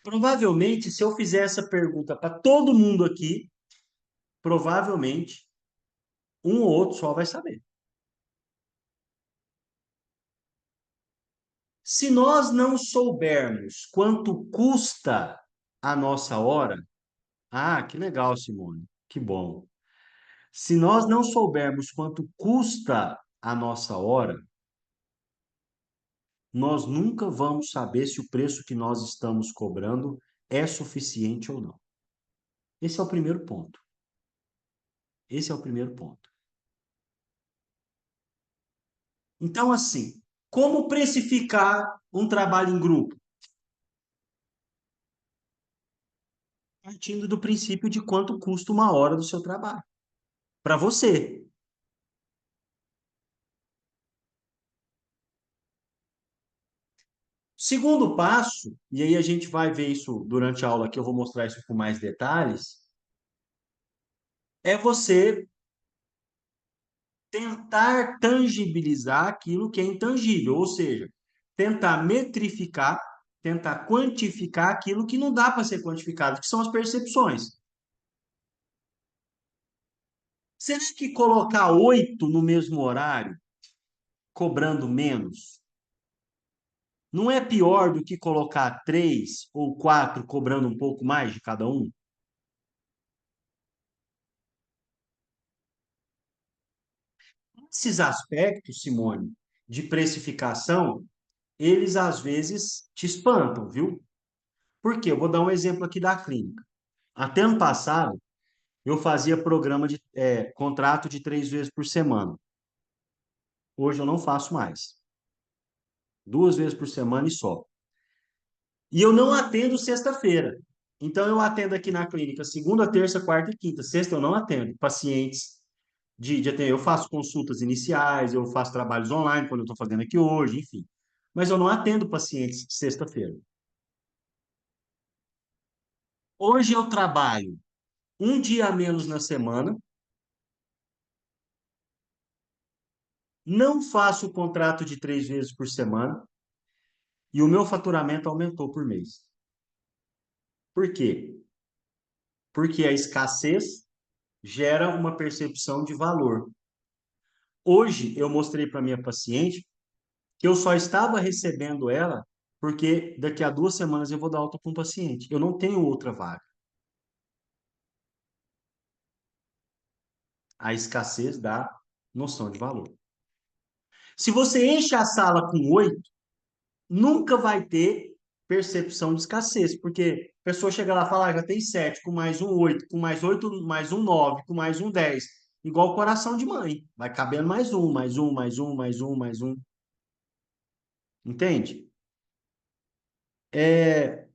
Provavelmente, se eu fizer essa pergunta para todo mundo aqui, provavelmente um ou outro só vai saber. Se nós não soubermos quanto custa a nossa hora, ah, que legal, Simone, que bom. Se nós não soubermos quanto custa a nossa hora, nós nunca vamos saber se o preço que nós estamos cobrando é suficiente ou não. Esse é o primeiro ponto. Esse é o primeiro ponto. Então, assim, como precificar um trabalho em grupo? Partindo do princípio de quanto custa uma hora do seu trabalho. Para você. Segundo passo, e aí a gente vai ver isso durante a aula que eu vou mostrar isso com mais detalhes, é você tentar tangibilizar aquilo que é intangível, ou seja, tentar metrificar, tentar quantificar aquilo que não dá para ser quantificado, que são as percepções. Será que colocar 8 no mesmo horário, cobrando menos, não é pior do que colocar 3 ou 4 cobrando um pouco mais de cada um? Esses aspectos, Simone, de precificação, eles às vezes te espantam, viu? Por quê? Eu vou dar um exemplo aqui da clínica. Até ano passado, eu fazia programa de contrato de 3 vezes por semana. Hoje eu não faço mais. 2 vezes por semana e só. E eu não atendo sexta-feira. Então eu atendo aqui na clínica segunda, terça, quarta e quinta. Sexta eu não atendo pacientes de atender. Eu faço consultas iniciais, eu faço trabalhos online, quando eu estou fazendo aqui hoje, enfim. Mas eu não atendo pacientes sexta-feira. Hoje eu trabalho um dia a menos na semana, não faço o contrato de 3 vezes por semana e o meu faturamento aumentou por mês. Por quê? Porque a escassez gera uma percepção de valor. Hoje eu mostrei para minha paciente que eu só estava recebendo ela porque daqui a 2 semanas eu vou dar alta para um paciente. Eu não tenho outra vaga. A escassez dá noção de valor. Se você enche a sala com 8, nunca vai ter percepção de escassez, porque a pessoa chega lá e fala, ah, já tem 7, com mais um 8, com mais 8, mais um 9, com mais um 10. Igual coração de mãe. Vai cabendo mais um, mais um, mais um, mais um, mais um. Entende? É...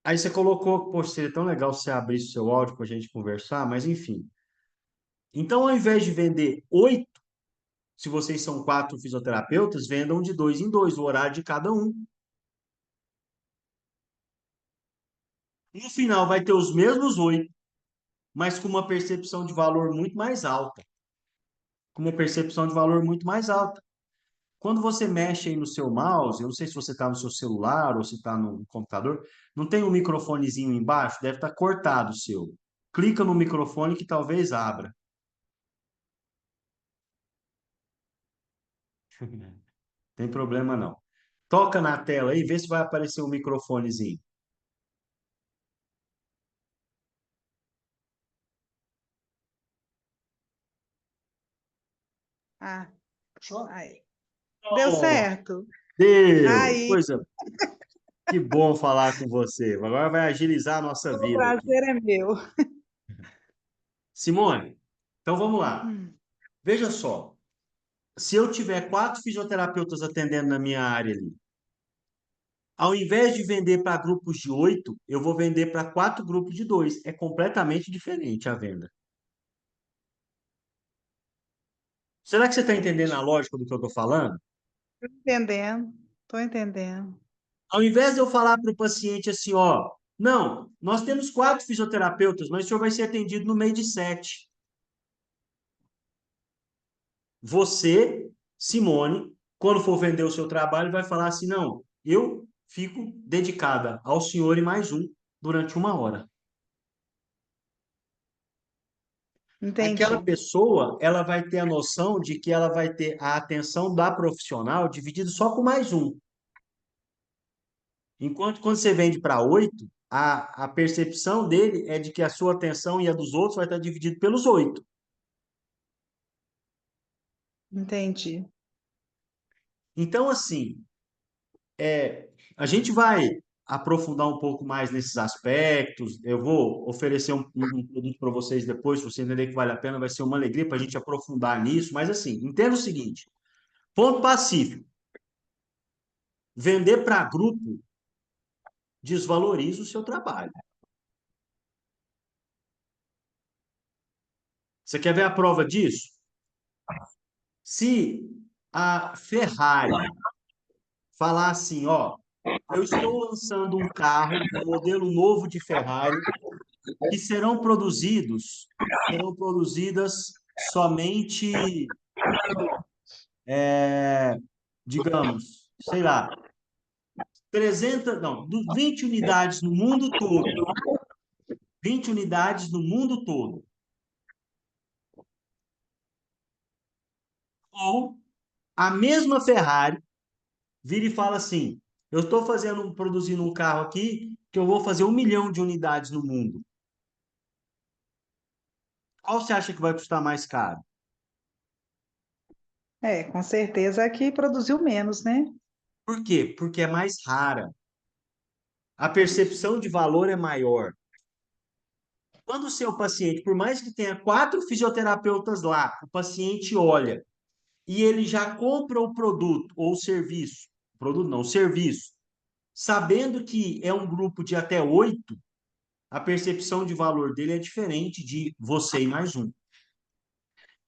Aí você colocou, poxa, seria tão legal se você abrisse o seu áudio para a gente conversar, mas enfim. Então, ao invés de vender 8, se vocês são 4 fisioterapeutas, vendam de 2 em 2, o horário de cada um. No final, vai ter os mesmos 8, mas com uma percepção de valor muito mais alta. Com uma percepção de valor muito mais alta. Quando você mexe aí no seu mouse, eu não sei se você está no seu celular ou se está no computador, não tem um microfonezinho embaixo? Deve estar cortado o seu. Clica no microfone que talvez abra. Tem problema não. Toca na tela aí, vê se vai aparecer o microfonezinho. Ah, aí. Deu Oh, certo? deu! Aí, Coisa, que bom falar com você. Agora vai agilizar a nossa o vida aqui. prazer é meu. Simone, então vamos lá. Hum, Veja só, se eu tiver 4 fisioterapeutas atendendo na minha área ali, ao invés de vender para grupos de 8, eu vou vender para 4 grupos de 2. É completamente diferente a venda. Será que você está entendendo a lógica do que eu estou falando? entendendo, estou entendendo. Ao invés de eu falar para o paciente assim, ó, não, nós temos 4 fisioterapeutas, mas o senhor vai ser atendido no meio de 7. Você, Simone, quando for vender o seu trabalho, vai falar assim, não, eu fico dedicada ao senhor e mais um durante 1 hora. Aquela Entendi, pessoa, ela vai ter a noção de que ela vai ter a atenção da profissional dividida só com mais um. Enquanto quando você vende para 8, a percepção dele é de que a sua atenção e a dos outros vai estar dividida pelos 8. entendi. Então, assim, a gente vai aprofundar um pouco mais nesses aspectos. Eu vou oferecer um produto para vocês depois, se você entender que vale a pena, vai ser uma alegria para a gente aprofundar nisso. Mas, assim, entenda o seguinte: ponto pacífico. Vender para grupo desvaloriza o seu trabalho. Você quer ver a prova disso? Se a Ferrari falar assim, ó, eu estou lançando um carro, um modelo novo de Ferrari, que serão produzidas somente, digamos, sei lá, 300, não, 20 unidades no mundo todo. 20 unidades no mundo todo. Ou a mesma Ferrari vira e fala assim: eu estou produzindo um carro aqui que eu vou fazer 1 milhão de unidades no mundo. Qual você acha que vai custar mais caro? É, com certeza aqui produziu menos, né? Por quê? Porque é mais rara. A percepção de valor é maior. Quando o seu paciente, por mais que tenha 4 fisioterapeutas lá, o paciente olha e ele já compra o produto ou o serviço, produto não, o serviço, sabendo que é um grupo de até 8, a percepção de valor dele é diferente de você e mais um.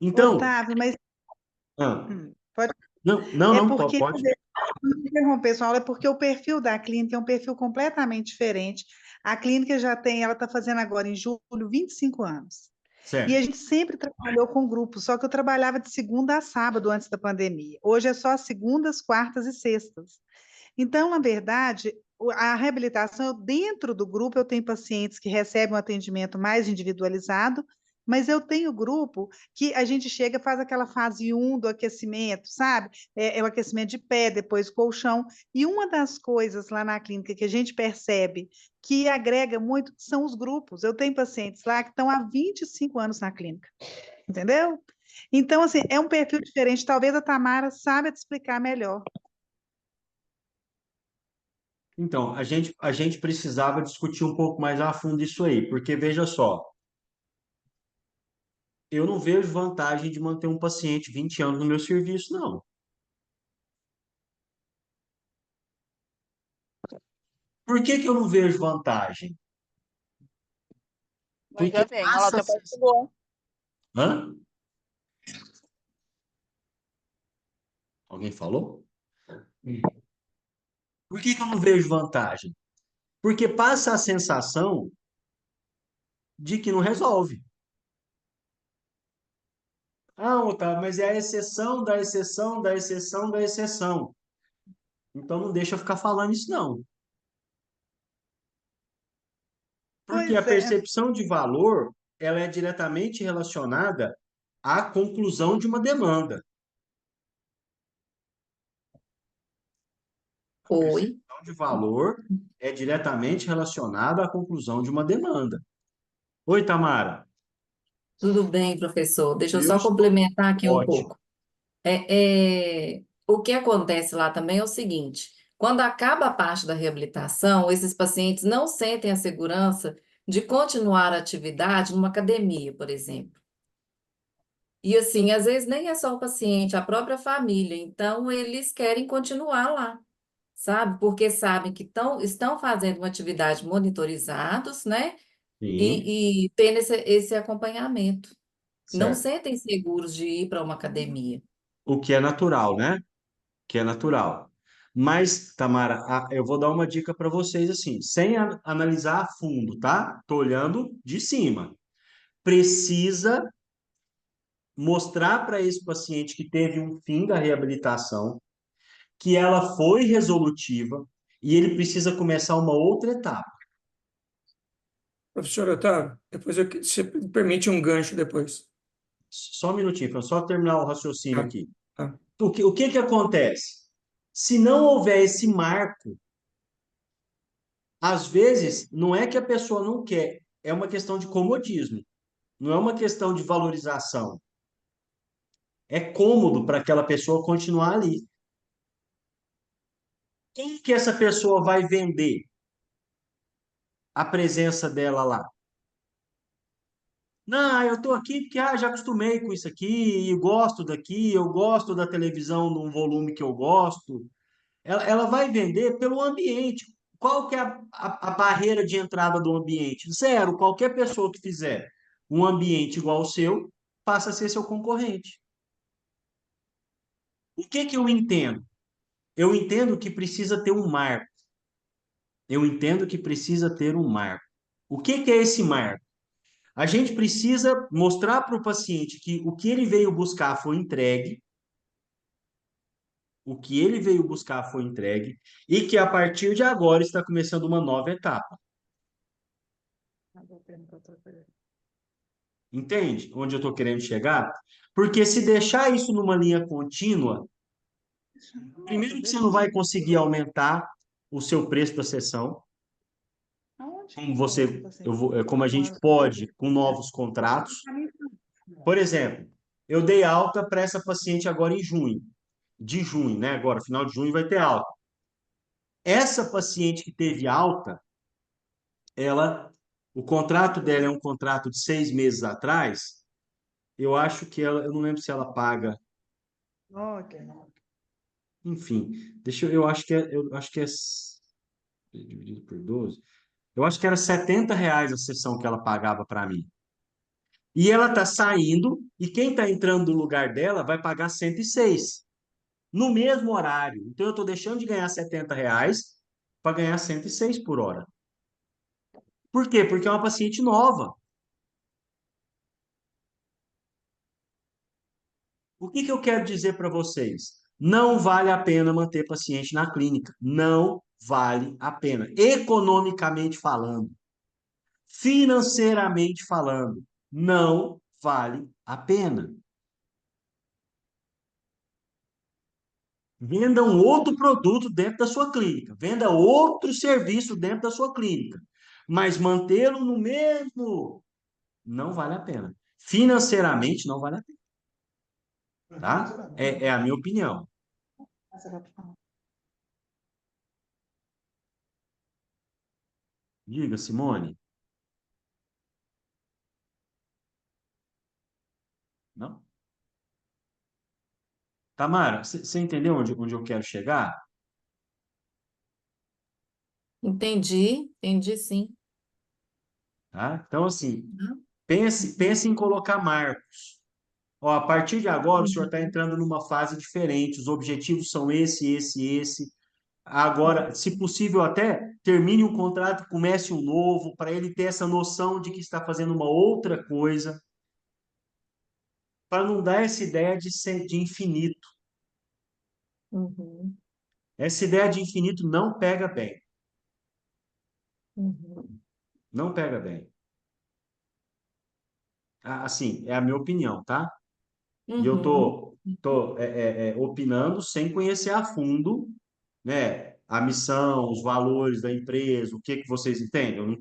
Então, Otávio, mas ah, pode. não, não, É não, porque, pode. não interromper, pessoal, é porque o perfil da clínica é um perfil completamente diferente. A clínica já tem, ela está fazendo agora em julho 25 anos. E a Certo. gente sempre trabalhou com grupos, só que eu trabalhava de segunda a sábado antes da pandemia. Hoje é só segundas, quartas e sextas. Então, na verdade, a reabilitação, dentro do grupo, eu tenho pacientes que recebem um atendimento mais individualizado, mas eu tenho grupo que a gente chega, faz aquela fase 1 do aquecimento, sabe? É o aquecimento de pé, depois colchão. E uma das coisas lá na clínica que a gente percebe que agrega muito são os grupos. Eu tenho pacientes lá que estão há 25 anos na clínica, entendeu? Então, assim, é um perfil diferente. Talvez a Tamara saiba te explicar melhor. Então, a gente precisava discutir um pouco mais a fundo isso aí, porque veja só, eu não vejo vantagem de manter um paciente 20 anos no meu serviço, não. Por que que eu não vejo vantagem? Porque Ainda bem, olha lá, o passa a teu pai sensação. chegou. Hã? Alguém falou? Por que que eu não vejo vantagem? Porque passa a sensação de que não resolve. Ah, Otávio, mas é a exceção da exceção da exceção da exceção. Então não deixa eu ficar falando isso, não. Porque a Pois é. percepção de valor, ela é diretamente relacionada à conclusão de uma demanda. A Oi, percepção de valor é diretamente relacionada à conclusão de uma demanda. Oi, Tamara. tudo bem, professor? Deixa eu Eu só estou complementar aqui um ótimo. pouco. O que acontece lá também é o seguinte: quando acaba a parte da reabilitação, esses pacientes não sentem a segurança de continuar a atividade numa academia, por exemplo. E assim, às vezes nem é só o paciente, a própria família. Então, eles querem continuar lá, sabe? Porque sabem que estão fazendo uma atividade monitorizados, né? Sim, E tendo esse acompanhamento. Não certo. sentem seguros de ir para uma academia. O que é natural, né? Que é natural. Mas, Tamara, eu vou dar uma dica para vocês assim, sem analisar a fundo, tá? Tô olhando de cima. Precisa mostrar para esse paciente que teve um fim da reabilitação, que ela foi resolutiva e ele precisa começar uma outra etapa. Professor Otávio, depois você permite um gancho depois. Só um minutinho, para só terminar o raciocínio Tá, aqui. tá. O que acontece? Se não houver esse marco, às vezes não é que a pessoa não quer, é uma questão de comodismo, não é uma questão de valorização. É cômodo para aquela pessoa continuar ali. Quem que essa pessoa vai vender a presença dela lá? Não, eu estou aqui porque já acostumei com isso aqui, e gosto daqui, eu gosto da televisão num volume que eu gosto. Ela vai vender pelo ambiente. Qual que é a barreira de entrada do ambiente? Zero. Qualquer pessoa que fizer um ambiente igual ao seu passa a ser seu concorrente. O que que eu entendo? Eu entendo que precisa ter um marco. Eu entendo que precisa ter um marco. O que que é esse marco? A gente precisa mostrar para o paciente que o que ele veio buscar foi entregue, o que ele veio buscar foi entregue, e que a partir de agora está começando uma nova etapa. Entende onde eu estou querendo chegar? Porque se deixar isso numa linha contínua, primeiro que você não vai conseguir aumentar o seu preço da sessão, Aonde que como está esse você, paciente? como a gente Agora, pode com novos contratos. Por exemplo, eu dei alta para essa paciente agora em junho, de junho, né? Agora, final de junho vai ter alta. Essa paciente que teve alta, o contrato dela é um contrato de 6 meses atrás. Eu acho que ela, eu não lembro se ela paga, ok. enfim, eu acho que é dividido por 12. Eu acho que era R$ 70 a sessão que ela pagava para mim. E ela está saindo, e quem está entrando no lugar dela vai pagar 106 no mesmo horário. Então eu estou deixando de ganhar R$ 70 para ganhar 106 por hora. Por quê? Porque é uma paciente nova. O que que eu quero dizer para vocês? Não vale a pena manter paciente na clínica. Não vale a pena. Economicamente falando, financeiramente falando, não vale a pena. Venda um outro produto dentro da sua clínica, venda outro serviço dentro da sua clínica, mas mantê-lo no mesmo não vale a pena. Financeiramente não vale a pena, tá? É a minha opinião. Diga, Simone. Não? Tamara, você entendeu onde eu quero chegar? Entendi, entendi sim. Tá? Então, assim, pense em colocar marcos. Ó, a partir de agora, o senhor está Uhum. entrando numa fase diferente. Os objetivos são esse. Agora, se possível, até termine um contrato e comece um novo, para ele ter essa noção de que está fazendo uma outra coisa, para não dar essa ideia de infinito. Uhum. Essa ideia de infinito não pega bem. Uhum. Não pega bem. Assim, é a minha opinião, tá? E eu Uhum. tô opinando sem conhecer a fundo, né, a missão, os valores da empresa, o que que vocês entendem? Eu não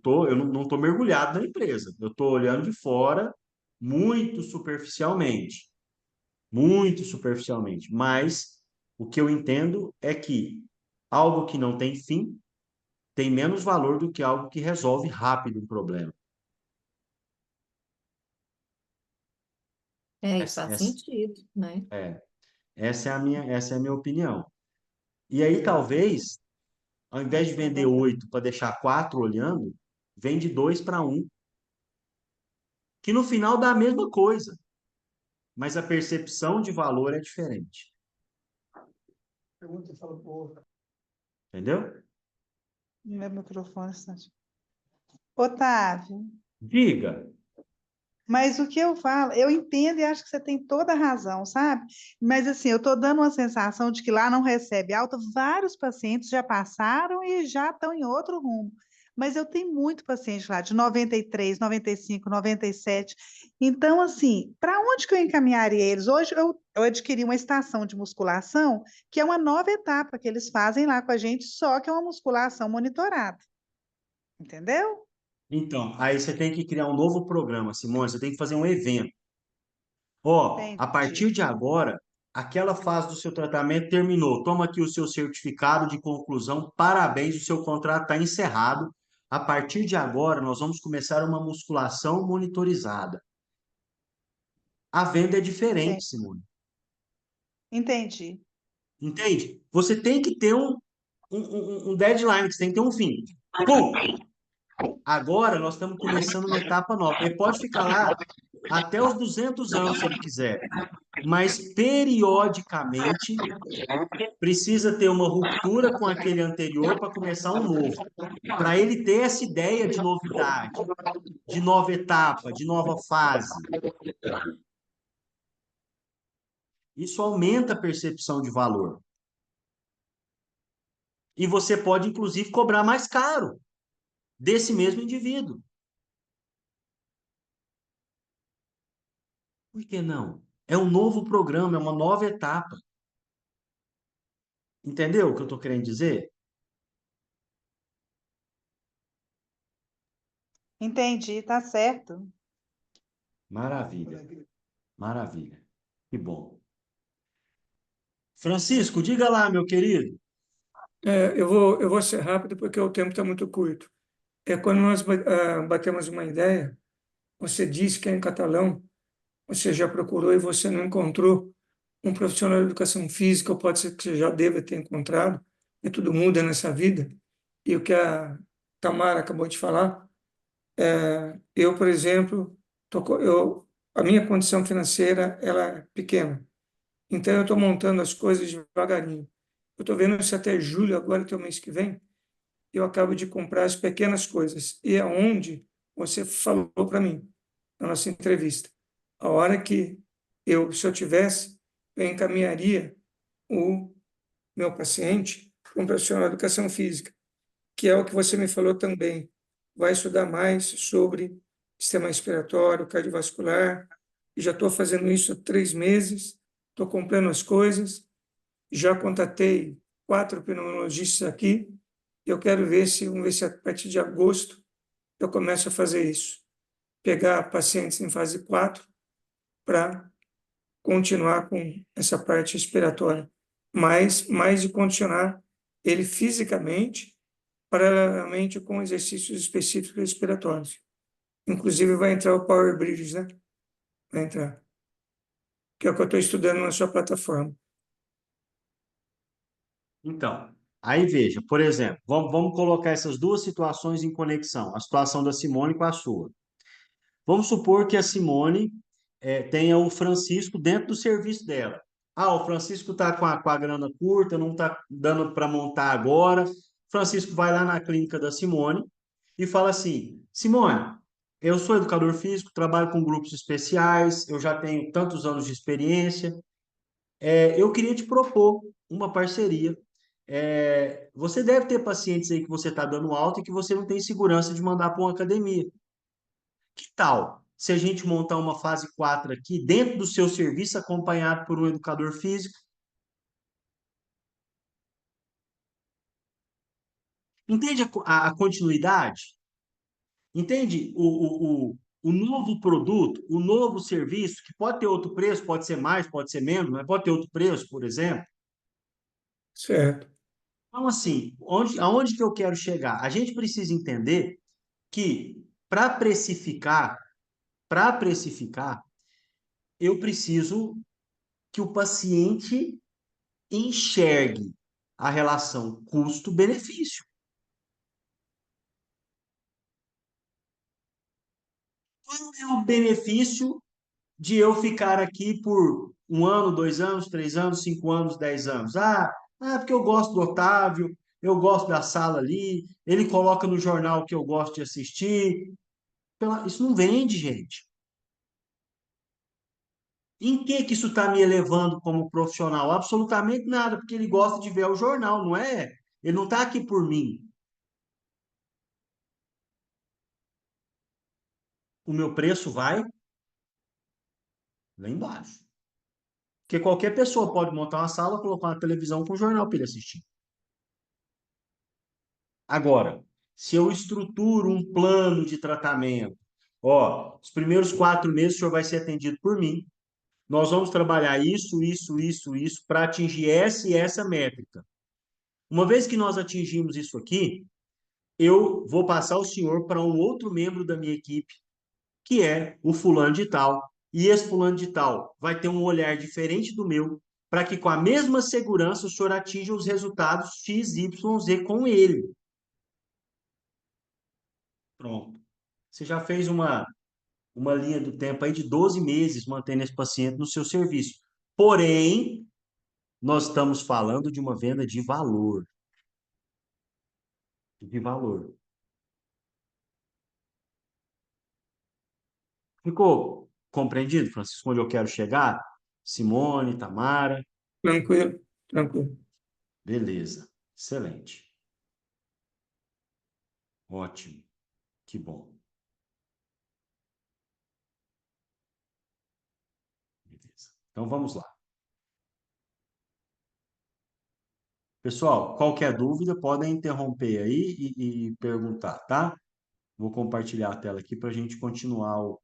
tô mergulhado na empresa. Eu tô olhando de fora muito superficialmente. muito superficialmente, mas o que eu entendo é que algo que não tem fim tem menos valor do que algo que resolve rápido um problema. Isso Essa, faz essa, sentido, né? é, essa é a minha opinião. E aí, talvez, ao invés de vender 8 para deixar 4 olhando, vende 2 para 1, que no final dá a mesma coisa, mas a percepção de valor é diferente. Entendeu? Meu microfone está... Otávio, Diga. mas o que eu falo, eu entendo e acho que você tem toda a razão, sabe? Mas assim, eu estou dando uma sensação de que lá não recebe alta. Vários pacientes já passaram e já estão em outro rumo. Mas eu tenho muito paciente lá, de 93, 95, 97. Então, assim, para onde que eu encaminharia eles? Hoje eu adquiri uma estação de musculação, que é uma nova etapa que eles fazem lá com a gente, só que é uma musculação monitorada. Entendeu? Então, aí você tem que criar um novo programa, Simone, você tem que fazer um evento. Ó, a Entendi. partir de agora, aquela fase do seu tratamento terminou. Toma aqui o seu certificado de conclusão. Parabéns, o seu contrato está encerrado. A partir de agora, nós vamos começar uma musculação monitorizada. A venda é diferente, Simone. Entendi. Entende? Você tem que ter um deadline, você tem que ter um fim. Pum! Agora nós estamos começando uma etapa nova. Ele pode ficar lá até os 200 anos, se ele quiser. Mas periodicamente precisa ter uma ruptura com aquele anterior para começar um novo. Para ele ter essa ideia de novidade, de nova etapa, de nova fase. Isso aumenta a percepção de valor. E você pode, inclusive, cobrar mais caro desse mesmo indivíduo. Por que não? É um novo programa, é uma nova etapa. Entendeu o que eu estou querendo dizer? Entendi, tá certo. Maravilha, maravilha. Que bom. Francisco, diga lá, meu querido. Eu vou ser rápido porque o tempo está muito curto. Quando nós batemos uma ideia, você disse que é em catalão, você já procurou e você não encontrou um profissional de educação física, ou pode ser que você já deva ter encontrado, e tudo muda nessa vida. E o que a Tamara acabou de falar, eu, por exemplo, a minha condição financeira ela é pequena, então eu estou montando as coisas devagarinho. Eu estou vendo se até julho, agora que é o mês que vem, eu acabo de comprar as pequenas coisas. E é onde você falou para mim, na nossa entrevista. A hora que se eu tivesse, eu encaminharia o meu paciente para um profissional de educação física, que é o que você me falou também. Vai estudar mais sobre sistema respiratório, cardiovascular. E já estou fazendo isso há 3 meses, estou comprando as coisas, já contatei 4 pneumologistas aqui. Eu quero vamos ver se a partir de agosto eu começo a fazer isso. Pegar pacientes em fase 4 para continuar com essa parte respiratória, mas mais de condicionar ele fisicamente, paralelamente com exercícios específicos respiratórios. Inclusive vai entrar o Power Bridges, né? Vai entrar, que é o que eu estou estudando na sua plataforma. Então, aí veja, por exemplo, vamos colocar essas duas situações em conexão, a situação da Simone com a sua. Vamos supor que a Simone tenha o Francisco dentro do serviço dela. Ah, o Francisco está com a grana curta, não está dando para montar agora. Francisco vai lá na clínica da Simone e fala assim: Simone, eu sou educador físico, trabalho com grupos especiais, eu já tenho tantos anos de experiência. Eu queria te propor uma parceria. Você deve ter pacientes aí que você está dando alta e que você não tem segurança de mandar para uma academia. Que tal se a gente montar uma fase 4 aqui, dentro do seu serviço, acompanhado por um educador físico? Entende a continuidade? Entende? o novo produto, o novo serviço, que pode ter outro preço, pode ser mais, pode ser menos, mas pode ter outro preço, por exemplo. Certo. Então, assim, aonde que eu quero chegar? A gente precisa entender que para precificar, eu preciso que o paciente enxergue a relação custo-benefício. Qual é o benefício de eu ficar aqui por 1 ano, 2 anos, 3 anos, 5 anos, 10 anos? Porque eu gosto do Otávio, eu gosto da sala ali, ele coloca no jornal que eu gosto de assistir. Isso não vende, gente. Em que isso está me elevando como profissional? Absolutamente nada, porque ele gosta de ver o jornal, não é? Ele não está aqui por mim. O meu preço vai lá embaixo. Porque qualquer pessoa pode montar uma sala, colocar uma televisão com jornal para ele assistir. Agora, se eu estruturo um plano de tratamento, os primeiros 4 meses o senhor vai ser atendido por mim. Nós vamos trabalhar isso para atingir essa e essa métrica. Uma vez que nós atingimos isso aqui, eu vou passar o senhor para um outro membro da minha equipe, que é o fulano de tal. E esse fulano de tal vai ter um olhar diferente do meu, para que com a mesma segurança o senhor atinja os resultados X, Y, Z com ele. Pronto. Você já fez uma linha do tempo aí de 12 meses mantendo esse paciente no seu serviço. Porém, nós estamos falando de uma venda de valor. De valor. Ficou compreendido, Francisco, onde eu quero chegar? Simone, Tamara. Tranquilo, tranquilo. Beleza. Excelente. Ótimo. Que bom. Beleza. Então vamos lá. Pessoal, qualquer dúvida, podem interromper aí e perguntar, tá? Vou compartilhar a tela aqui para a gente continuar o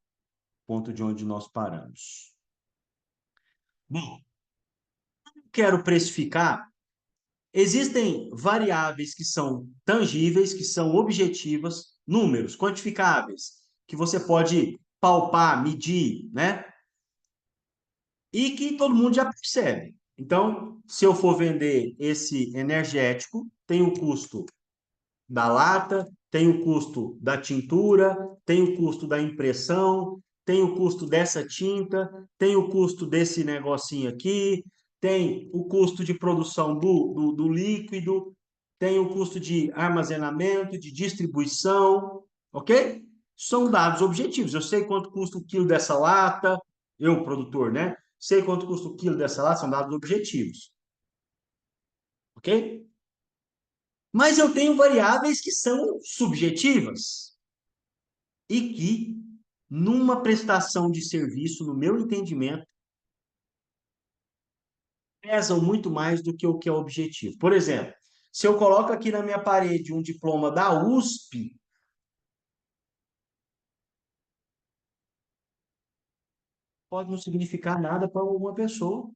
ponto de onde nós paramos. Bom, quero precificar. Existem variáveis que são tangíveis, que são objetivas, números quantificáveis, que você pode palpar, medir, né? E que todo mundo já percebe. Então, se eu for vender esse energético, tem o custo da lata, tem o custo da tintura, tem o custo da impressão, tem o custo dessa tinta, tem o custo desse negocinho aqui, tem o custo de produção do líquido, tem o custo de armazenamento, de distribuição, ok? São dados objetivos. Eu sei quanto custa o quilo dessa lata, eu, produtor, né? Sei quanto custa o quilo dessa lata, são dados objetivos. Ok? Mas eu tenho variáveis que são subjetivas e que, numa prestação de serviço, no meu entendimento, pesam muito mais do que o que é objetivo. Por exemplo, se eu coloco aqui na minha parede um diploma da USP, pode não significar nada para alguma pessoa.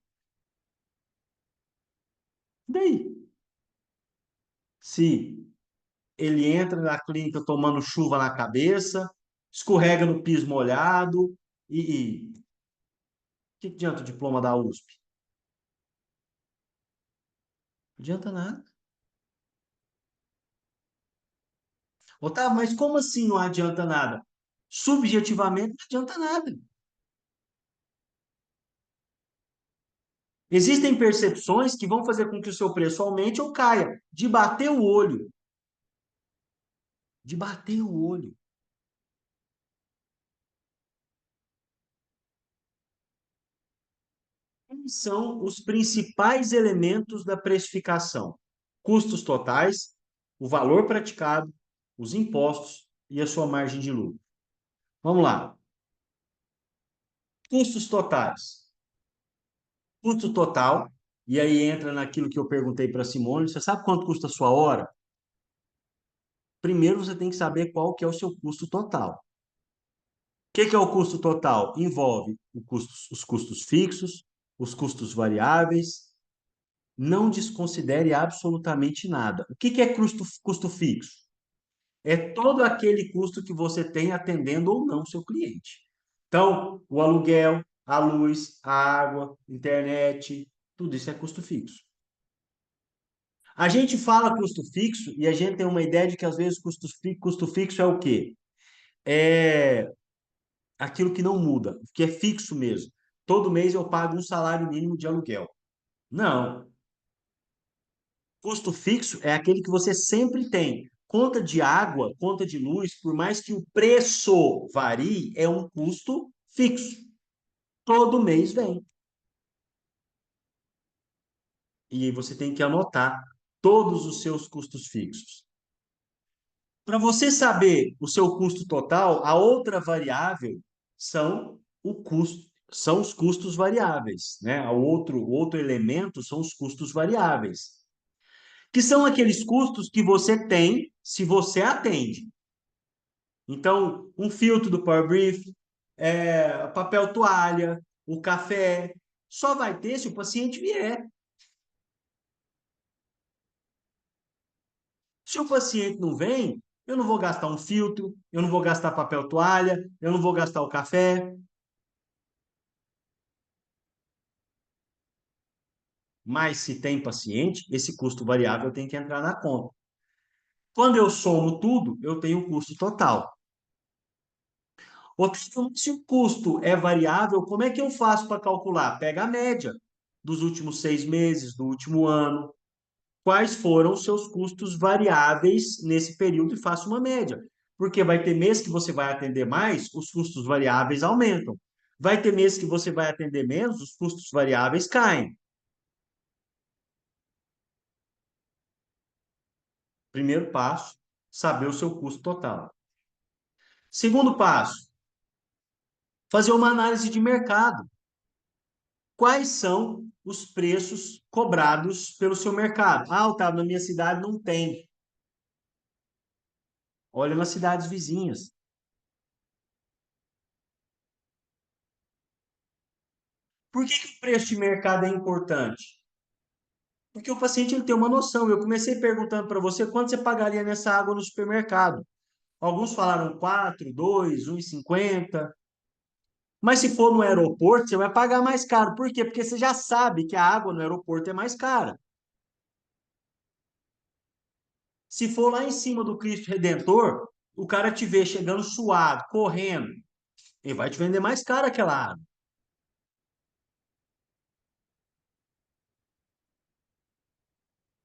Daí, se ele entra na clínica tomando chuva na cabeça, escorrega no piso molhado e que adianta o diploma da USP? Não adianta nada. Otávio, mas como assim não adianta nada? Subjetivamente não adianta nada. Existem percepções que vão fazer com que o seu preço aumente ou caia, de bater o olho. De bater o olho. Quais são os principais elementos da precificação? Custos totais, o valor praticado, os impostos e a sua margem de lucro. Vamos lá. Custos totais. Custo total, e aí entra naquilo que eu perguntei para a Simone, você sabe quanto custa a sua hora? Primeiro você tem que saber qual que é o seu custo total. que é o custo total? Envolve os custos fixos, os custos variáveis. Não desconsidere absolutamente nada. O que é custo fixo? É todo aquele custo que você tem atendendo ou não seu cliente. Então, o aluguel, a luz, a água, internet, tudo isso é custo fixo. A gente fala custo fixo e a gente tem uma ideia de que às vezes custo fixo é o quê? É aquilo que não muda, que é fixo mesmo. Todo mês eu pago um salário mínimo de aluguel. Não. Custo fixo é aquele que você sempre tem. Conta de água, conta de luz, por mais que o preço varie, é um custo fixo. Todo mês vem. E aí você tem que anotar todos os seus custos fixos. Para você saber o seu custo total, a outra variável são os custos variáveis, né? O outro elemento são os custos variáveis, que são aqueles custos que você tem se você atende. Então, um filtro do Power Brief, papel toalha, o café, só vai ter se o paciente vier. Se o paciente não vem, eu não vou gastar um filtro, eu não vou gastar papel toalha, eu não vou gastar o café. Mas se tem paciente, esse custo variável tem que entrar na conta. Quando eu somo tudo, eu tenho o custo total. Se o custo é variável, como é que eu faço para calcular? Pega a média dos últimos 6 meses, do último ano. Quais foram os seus custos variáveis nesse período e faça uma média. Porque vai ter mês que você vai atender mais, os custos variáveis aumentam. Vai ter mês que você vai atender menos, os custos variáveis caem. Primeiro passo, saber o seu custo total. Segundo passo, fazer uma análise de mercado. Quais são os preços cobrados pelo seu mercado? Ah, Otávio, na minha cidade não tem. Olha nas cidades vizinhas. Por que o preço de mercado é importante? Porque o paciente ele tem uma noção. Eu comecei perguntando para você quanto você pagaria nessa água no supermercado. Alguns falaram 4, 2, 1,50. Mas se for no aeroporto, você vai pagar mais caro. Por quê? Porque você já sabe que a água no aeroporto é mais cara. Se for lá em cima do Cristo Redentor, o cara te vê chegando suado, correndo, ele vai te vender mais caro aquela água.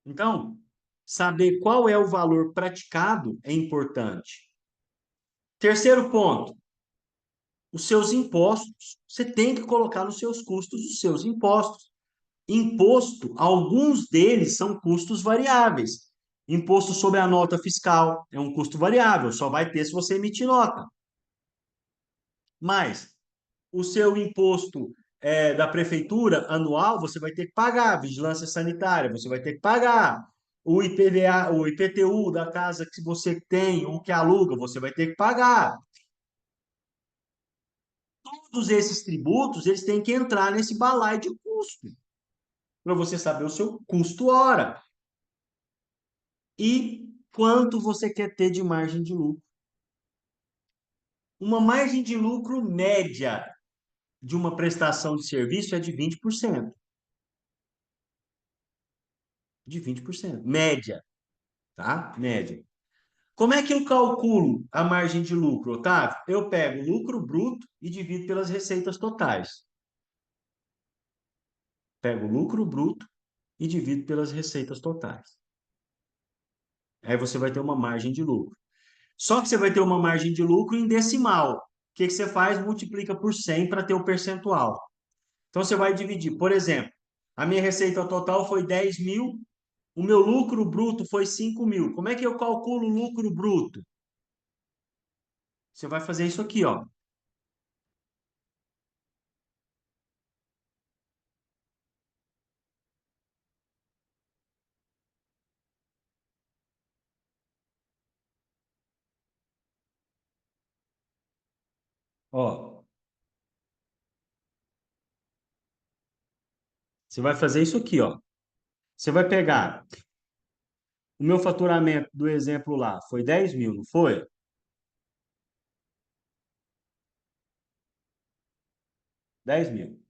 Então, saber qual é o valor praticado é importante. Terceiro ponto, os seus impostos. Você tem que colocar nos seus custos os seus impostos. Imposto, alguns deles são custos variáveis. Imposto sobre a nota fiscal é um custo variável, só vai ter se você emitir nota. Mas o seu imposto da prefeitura anual, você vai ter que pagar. Vigilância sanitária, você vai ter que pagar. O IPVA, o IPTU da casa que você tem ou que aluga, você vai ter que pagar. Todos esses tributos, eles têm que entrar nesse balaio de custo, para você saber o seu custo hora e quanto você quer ter de margem de lucro. Uma margem de lucro média de uma prestação de serviço é de 20%. De 20%. Média, tá? Média. Como é que eu calculo a margem de lucro, Otávio? Eu pego o lucro bruto e divido pelas receitas totais. Pego o lucro bruto e divido pelas receitas totais. Aí você vai ter uma margem de lucro. Só que você vai ter uma margem de lucro em decimal. O que que você faz? Multiplica por 100 para ter o percentual. Então você vai dividir. Por exemplo, a minha receita total foi 10 mil, o meu lucro bruto foi 5 mil. Como é que eu calculo o lucro bruto? Você vai fazer isso aqui, ó. Ó, você vai fazer isso aqui, ó. Você vai pegar o meu faturamento do exemplo lá, foi 10 mil, não foi? 10 mil.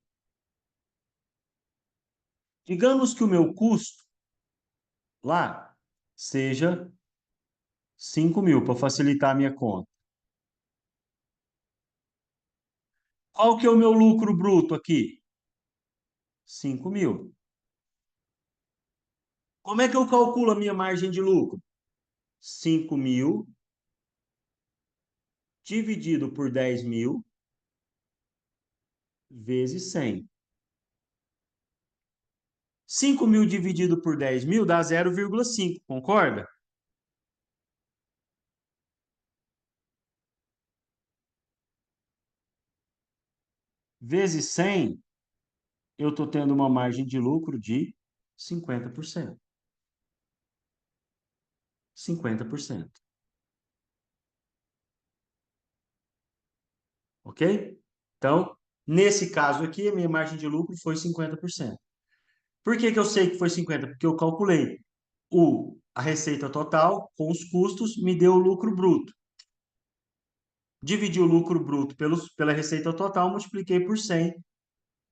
Digamos que o meu custo lá seja 5 mil, para facilitar a minha conta. Qual que é o meu lucro bruto aqui? 5 mil. Como é que eu calculo a minha margem de lucro? 5 mil dividido por 10 mil vezes 100. 5 mil dividido por 10 mil dá 0,5, concorda? Vezes 100, eu estou tendo uma margem de lucro de 50%. 50%. Ok? Então, nesse caso aqui, a minha margem de lucro foi 50%. Por que que eu sei que foi 50%? Porque eu calculei a receita total com os custos, me deu o lucro bruto. Dividi o lucro bruto pela receita total, multipliquei por 100,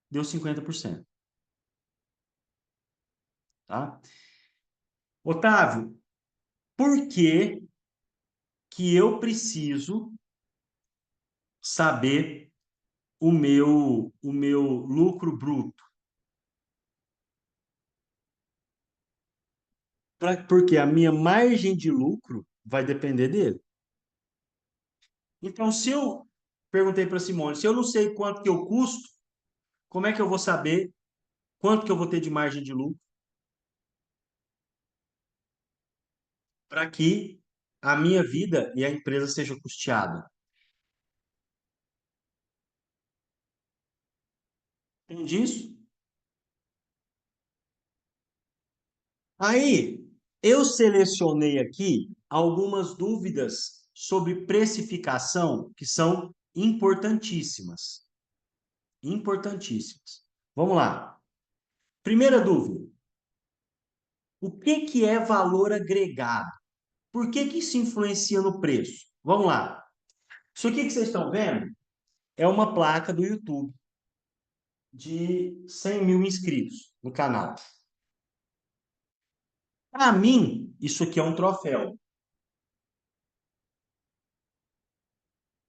deu 50%. Tá? Otávio, por que eu preciso saber o meu lucro bruto? Porque a minha margem de lucro vai depender dele. Então, se eu perguntei para Simone, se eu não sei quanto que eu custo, como é que eu vou saber quanto que eu vou ter de margem de lucro para que a minha vida e a empresa seja custeada? Entende isso? Aí, eu selecionei aqui algumas dúvidas sobre precificação que são importantíssimas. Importantíssimas. Vamos lá. Primeira dúvida. O que é valor agregado? Por que isso influencia no preço? Vamos lá. Isso aqui que vocês estão vendo é uma placa do YouTube de 100 mil inscritos no canal. Para mim, isso aqui é um troféu.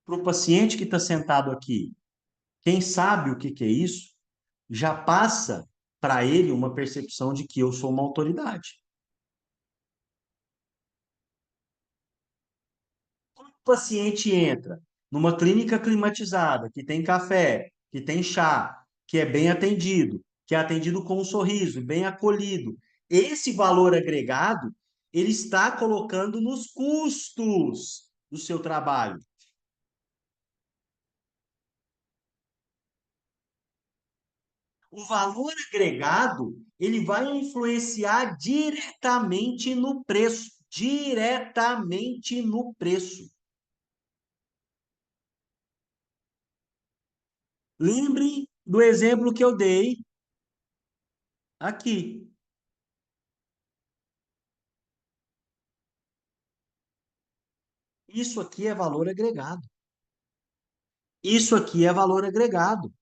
Para o paciente que está sentado aqui, quem sabe o que é isso, já passa para ele uma percepção de que eu sou uma autoridade. Quando o paciente entra numa clínica climatizada, que tem café, que tem chá, que é bem atendido, que é atendido com um sorriso, bem acolhido, esse valor agregado, ele está colocando nos custos do seu trabalho. O valor agregado, ele vai influenciar diretamente no preço, diretamente no preço. Lembre do exemplo que eu dei aqui. Isso aqui é valor agregado. Isso aqui é valor agregado.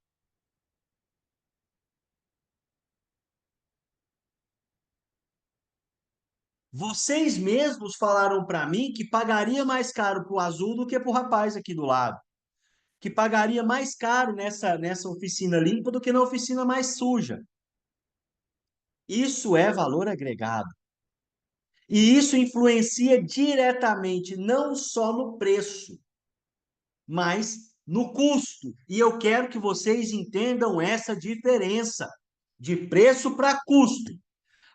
Vocês mesmos falaram para mim que pagaria mais caro para o azul do que para o rapaz aqui do lado. Que pagaria mais caro nessa oficina limpa do que na oficina mais suja. Isso é valor agregado. E isso influencia diretamente não só no preço, mas no custo. E eu quero que vocês entendam essa diferença de preço para custo.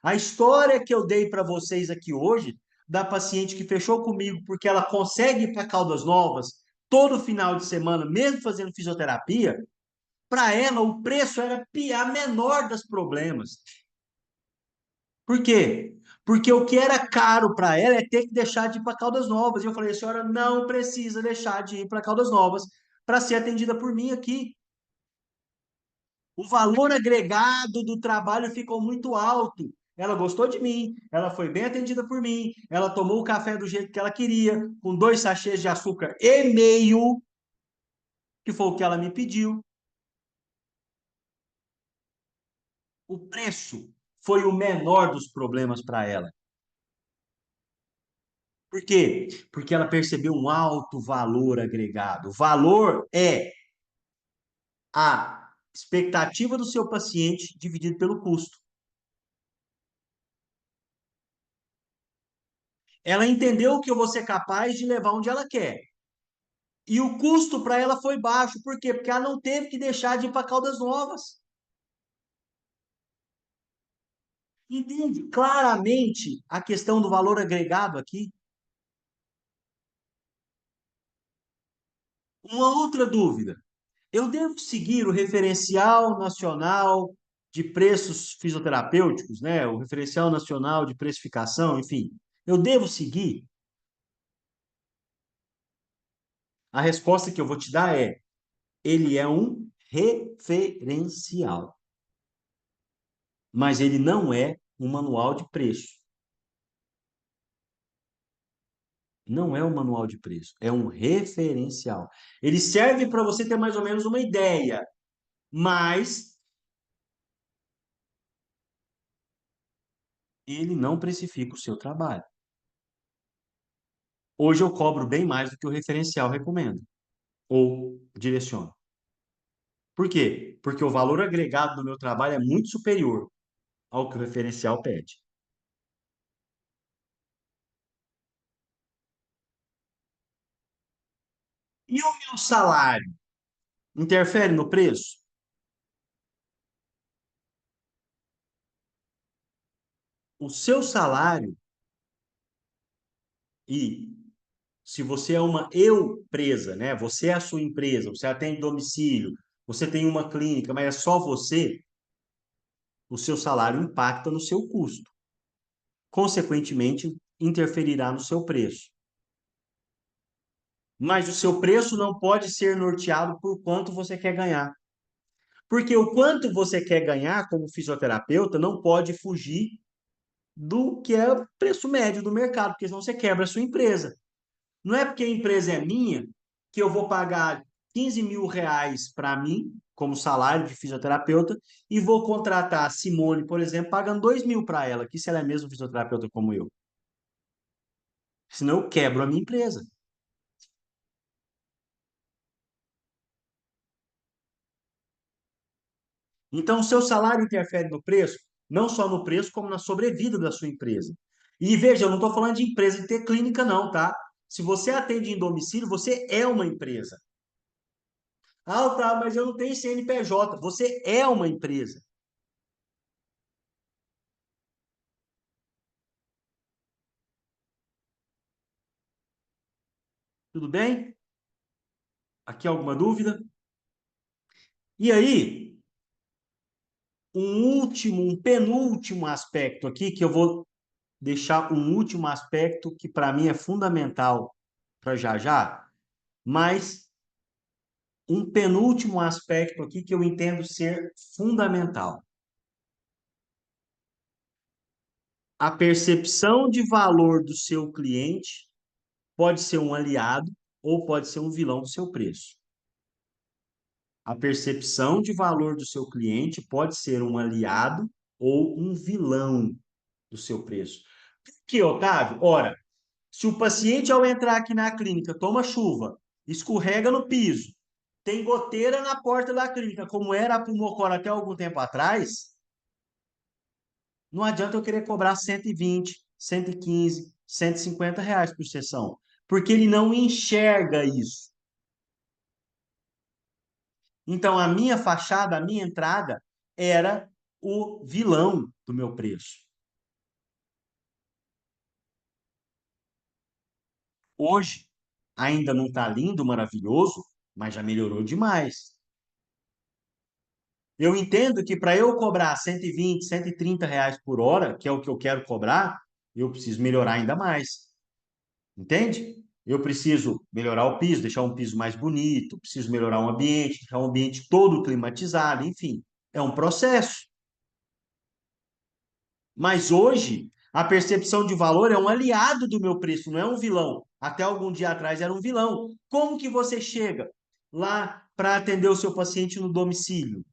A história que eu dei para vocês aqui hoje, da paciente que fechou comigo porque ela consegue ir para Caldas Novas todo final de semana, mesmo fazendo fisioterapia, para ela o preço era a menor dos problemas. Por quê? Porque o que era caro para ela é ter que deixar de ir para Caldas Novas. E eu falei, a senhora não precisa deixar de ir para Caldas Novas, para ser atendida por mim aqui. O valor agregado do trabalho ficou muito alto. Ela gostou de mim, ela foi bem atendida por mim, ela tomou o café do jeito que ela queria, com 2 sachês de açúcar e meio, que foi o que ela me pediu. O preço foi o menor dos problemas para ela. Por quê? Porque ela percebeu um alto valor agregado. O valor é a expectativa do seu paciente dividido pelo custo. Ela entendeu que eu vou ser capaz de levar onde ela quer. E o custo para ela foi baixo. Por quê? Porque ela não teve que deixar de ir para Caldas Novas. Entende claramente a questão do valor agregado aqui? Uma outra dúvida. Eu devo seguir o referencial nacional de preços fisioterapêuticos, né? O referencial nacional de precificação, enfim. Eu devo seguir? A resposta que eu vou te dar é: ele é um referencial, mas ele não é um manual de preço. Não é um manual de preço, é um referencial. Ele serve para você ter mais ou menos uma ideia, mas ele não precifica o seu trabalho. Hoje eu cobro bem mais do que o referencial recomenda ou direciona. Por quê? Porque o valor agregado do meu trabalho é muito superior ao que o referencial pede. E o meu salário interfere no preço? O seu salário, e se você é uma eu-presa, né? Você é a sua empresa, você atende domicílio, você tem uma clínica, mas é só você, o seu salário impacta no seu custo. Consequentemente, interferirá no seu preço. Mas o seu preço não pode ser norteado por quanto você quer ganhar. Porque o quanto você quer ganhar como fisioterapeuta não pode fugir do que é o preço médio do mercado, porque senão você quebra a sua empresa. Não é porque a empresa é minha que eu vou pagar 15 mil reais para mim, como salário de fisioterapeuta, e vou contratar a Simone, por exemplo, pagando 2 mil para ela, que se ela é mesmo fisioterapeuta como eu. Senão eu quebro a minha empresa. Então, o seu salário interfere no preço, não só no preço, como na sobrevida da sua empresa. E veja, eu não estou falando de empresa de ter clínica, não, tá? Se você atende em domicílio, você é uma empresa. Ah, tá, mas eu não tenho CNPJ. Você é uma empresa. Tudo bem? Aqui alguma dúvida? E aí, um penúltimo aspecto aqui, que eu vou deixar um último aspecto que para mim é fundamental para já já, mas um penúltimo aspecto aqui que eu entendo ser fundamental. A percepção de valor do seu cliente pode ser um aliado ou pode ser um vilão do seu preço. A percepção de valor do seu cliente pode ser um aliado ou um vilão do seu preço. Por que, Otávio? Ora, se o paciente, ao entrar aqui na clínica, toma chuva, escorrega no piso, tem goteira na porta da clínica, como era a Pulmocor até algum tempo atrás, não adianta eu querer cobrar 120, 115, 150 reais por sessão, porque ele não enxerga isso. Então, a minha fachada, a minha entrada, era o vilão do meu preço. Hoje, ainda não está lindo, maravilhoso, mas já melhorou demais. Eu entendo que para eu cobrar 120, 130 reais por hora, que é o que eu quero cobrar, eu preciso melhorar ainda mais. Entende? Eu preciso melhorar o piso, deixar um piso mais bonito, preciso melhorar o ambiente, deixar o ambiente todo climatizado, enfim, é um processo. Mas hoje, a percepção de valor é um aliado do meu preço, não é um vilão. Até algum dia atrás era um vilão. Como que você chega lá para atender o seu paciente no domicílio?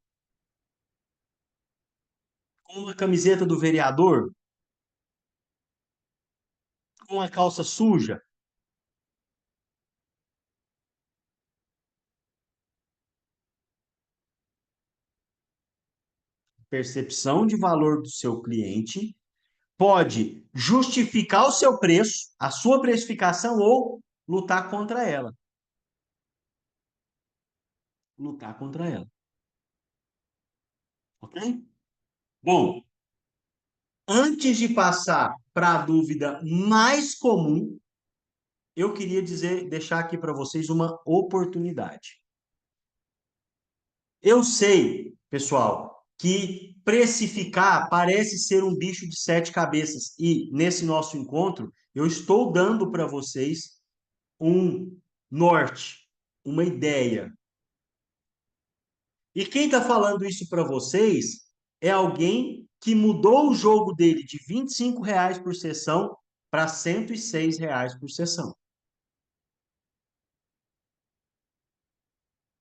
Com uma camiseta do vereador? Com a calça suja? Percepção de valor do seu cliente pode justificar o seu preço, a sua precificação ou lutar contra ela. Lutar contra ela. Ok? Bom, antes de passar para a dúvida mais comum, eu queria deixar aqui para vocês uma oportunidade. Eu sei, pessoal, que precificar parece ser um bicho de sete cabeças e nesse nosso encontro eu estou dando para vocês um norte, uma ideia. E quem está falando isso para vocês é alguém que mudou o jogo dele de R$ 25 por sessão para R$ 106 por sessão.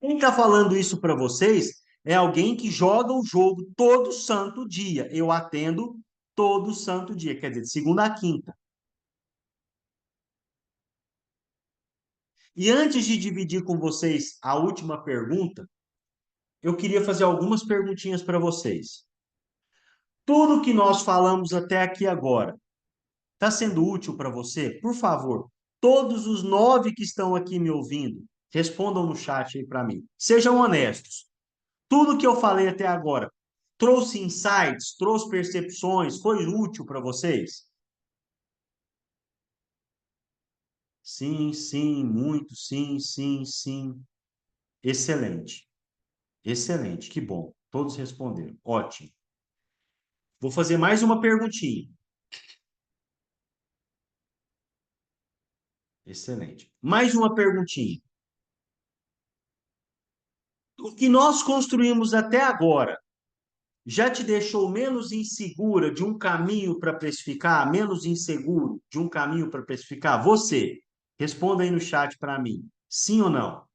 Quem está falando isso para vocês é alguém que joga o jogo todo santo dia. Eu atendo todo santo dia, quer dizer, de segunda a quinta. E antes de dividir com vocês a última pergunta, eu queria fazer algumas perguntinhas para vocês. Tudo que nós falamos até aqui agora está sendo útil para você? Por favor, todos os 9 que estão aqui me ouvindo, respondam no chat aí para mim. Sejam honestos. Tudo que eu falei até agora trouxe insights, trouxe percepções, foi útil para vocês? Sim, sim, muito, sim, sim, sim. Excelente. Excelente, que bom. Todos responderam. Ótimo. Vou fazer mais uma perguntinha. Excelente. Mais uma perguntinha. O que nós construímos até agora já te deixou menos insegura de um caminho para precificar, menos inseguro de um caminho para precificar? Você, responda aí no chat para mim. Sim ou não?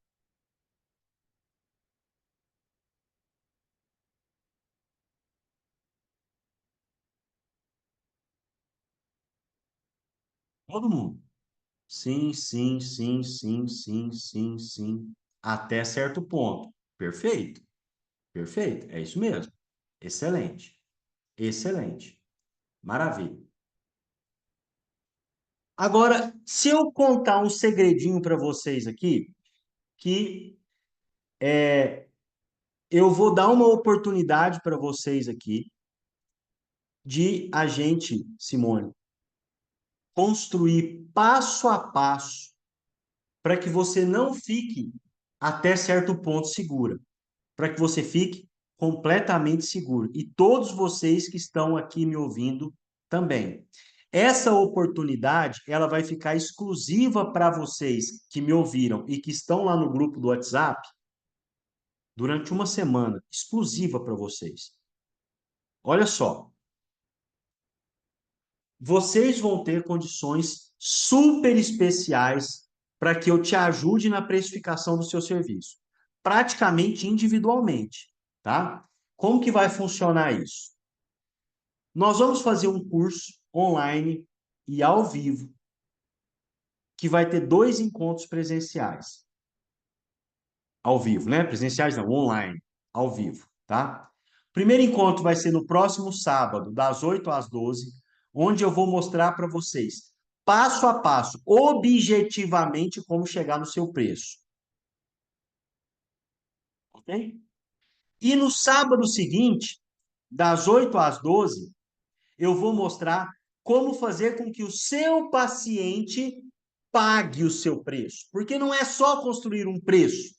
Todo mundo. Sim, sim, sim, sim, sim, sim, sim. Até certo ponto. Perfeito. Perfeito. É isso mesmo. Excelente. Excelente. Maravilha. Agora, se eu contar um segredinho para vocês aqui, que eu vou dar uma oportunidade para vocês aqui de a gente, Simone, construir passo a passo para que você não fique até certo ponto segura, para que você fique completamente seguro. E todos vocês que estão aqui me ouvindo também. Essa oportunidade, ela vai ficar exclusiva para vocês que me ouviram e que estão lá no grupo do WhatsApp durante uma semana, exclusiva para vocês. Olha só, vocês vão ter condições super especiais para que eu te ajude na precificação do seu serviço, praticamente individualmente, tá? Como que vai funcionar isso? Nós vamos fazer um curso online e ao vivo, que vai ter 2 encontros presenciais. Ao vivo, né? Presenciais não, online, ao vivo, tá? O primeiro encontro vai ser no próximo sábado, das 8 às 12, onde eu vou mostrar para vocês, passo a passo, objetivamente, como chegar no seu preço. Ok? E no sábado seguinte, das 8 às 12, eu vou mostrar como fazer com que o seu paciente pague o seu preço. Porque não é só construir um preço,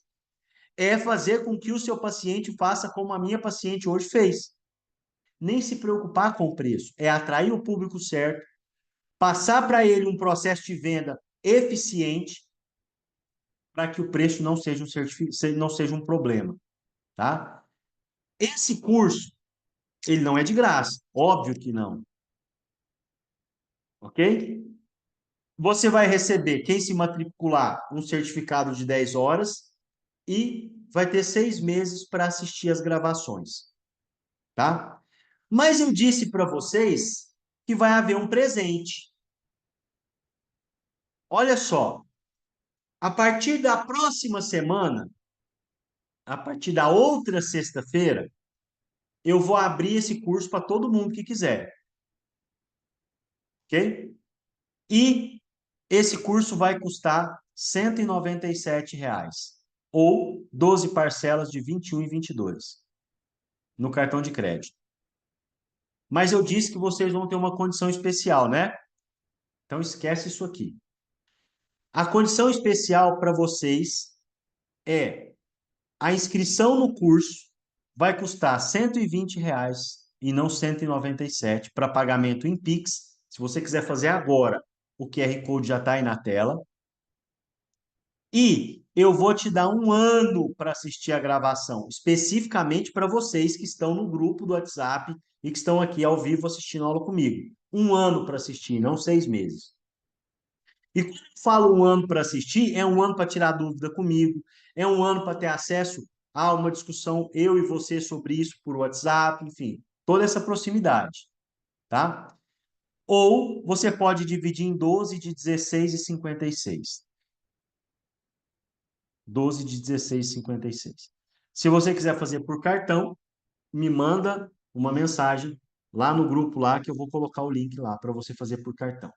é fazer com que o seu paciente faça como a minha paciente hoje fez. Nem se preocupar com o preço, é atrair o público certo, passar para ele um processo de venda eficiente para que o preço não seja não seja um problema, tá? Esse curso, ele não é de graça, óbvio que não, ok? Você vai receber, quem se matricular, um certificado de 10 horas e vai ter 6 meses para assistir as gravações, tá? Mas eu disse para vocês que vai haver um presente. Olha só, a partir da próxima semana, a partir da outra sexta-feira, eu vou abrir esse curso para todo mundo que quiser, ok? E esse curso vai custar R$ 197, ou 12 parcelas de 21 e 22 no cartão de crédito. Mas eu disse que vocês vão ter uma condição especial, né? Então esquece isso aqui. A condição especial para vocês é a inscrição no curso vai custar R$ 120 e não 197 para pagamento em Pix. Se você quiser fazer agora, o QR Code já está aí na tela. E eu vou te dar um ano para assistir a gravação, especificamente para vocês que estão no grupo do WhatsApp e que estão aqui ao vivo assistindo a aula comigo. Um ano para assistir, não 6 meses. E quando eu falo um ano para assistir, é um ano para tirar dúvida comigo, é um ano para ter acesso a uma discussão, eu e você, sobre isso por WhatsApp, enfim, toda essa proximidade, tá? Ou você pode dividir em 12 de 16 e 56. 12 de 16 e 56. Se você quiser fazer por cartão, me manda uma mensagem lá no grupo lá que eu vou colocar o link lá para você fazer por cartão.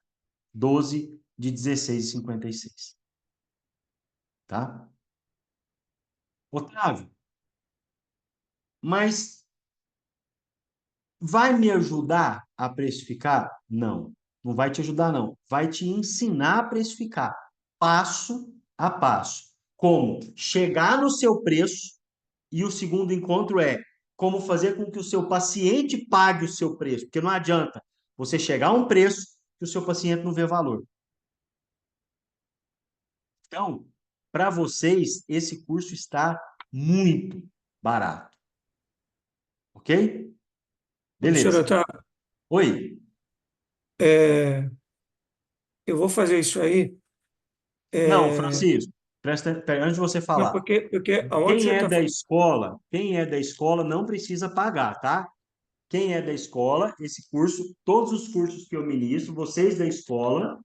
12 de 16 e 56. Tá? Otávio, mas vai me ajudar a precificar? Não, não vai te ajudar, não. Vai te ensinar a precificar, passo a passo. Como chegar no seu preço, e o segundo encontro é como fazer com que o seu paciente pague o seu preço, porque não adianta você chegar a um preço que o seu paciente não vê valor. Então, para vocês, esse curso está muito barato. Ok? Professor Beleza. Otávio, Oi. é, eu vou fazer isso aí, Não, é, Francisco, antes de você não, falar. porque aonde você está falando, Quem é da escola não precisa pagar, tá? Quem é da escola, esse curso, todos os cursos que eu ministro, vocês da escola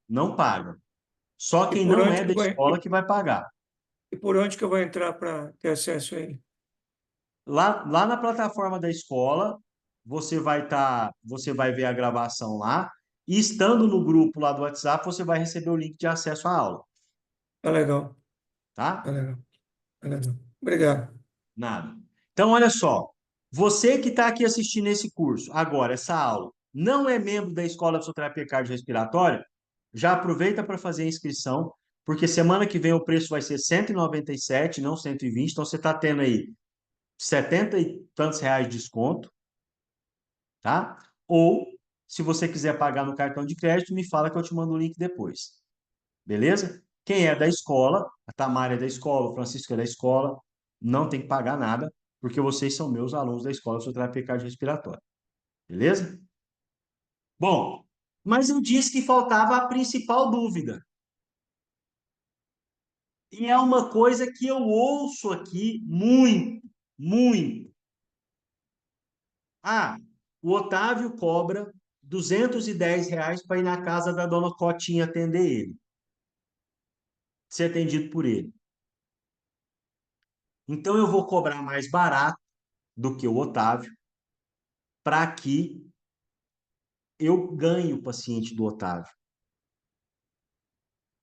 não pagam. Só e quem por não onde é que da eu vou, escola que vai pagar. e por onde que eu vou entrar para ter acesso a ele? Lá na plataforma da escola, você vai ver a gravação lá, e estando no grupo lá do WhatsApp, você vai receber o link de acesso à aula, Tá legal, tá tá? legal, tá legal. Obrigado. Nada. Então, olha só, você que está aqui assistindo esse curso, agora, essa aula, não é membro da Escola de Fisioterapia Cardiorrespiratória, já aproveita para fazer a inscrição, porque semana que vem o preço vai ser 197, não 120, então você está tendo aí 70 e tantos reais de desconto, tá? Ou, se você quiser pagar no cartão de crédito, me fala que eu te mando o link depois. Beleza? Quem é da escola, a Tamara é da escola, o Francisco é da escola, não tem que pagar nada, porque vocês são meus alunos da escola de fisioterapia cardiorrespiratória. Beleza? Bom, mas eu disse que faltava a principal dúvida. E é uma coisa que eu ouço aqui muito, muito. Ah, o Otávio cobra R$ 210 para ir na casa da dona Cotinha atender ele, ser atendido por ele. Então eu vou cobrar mais barato do que o Otávio, para que eu ganhe o paciente do Otávio.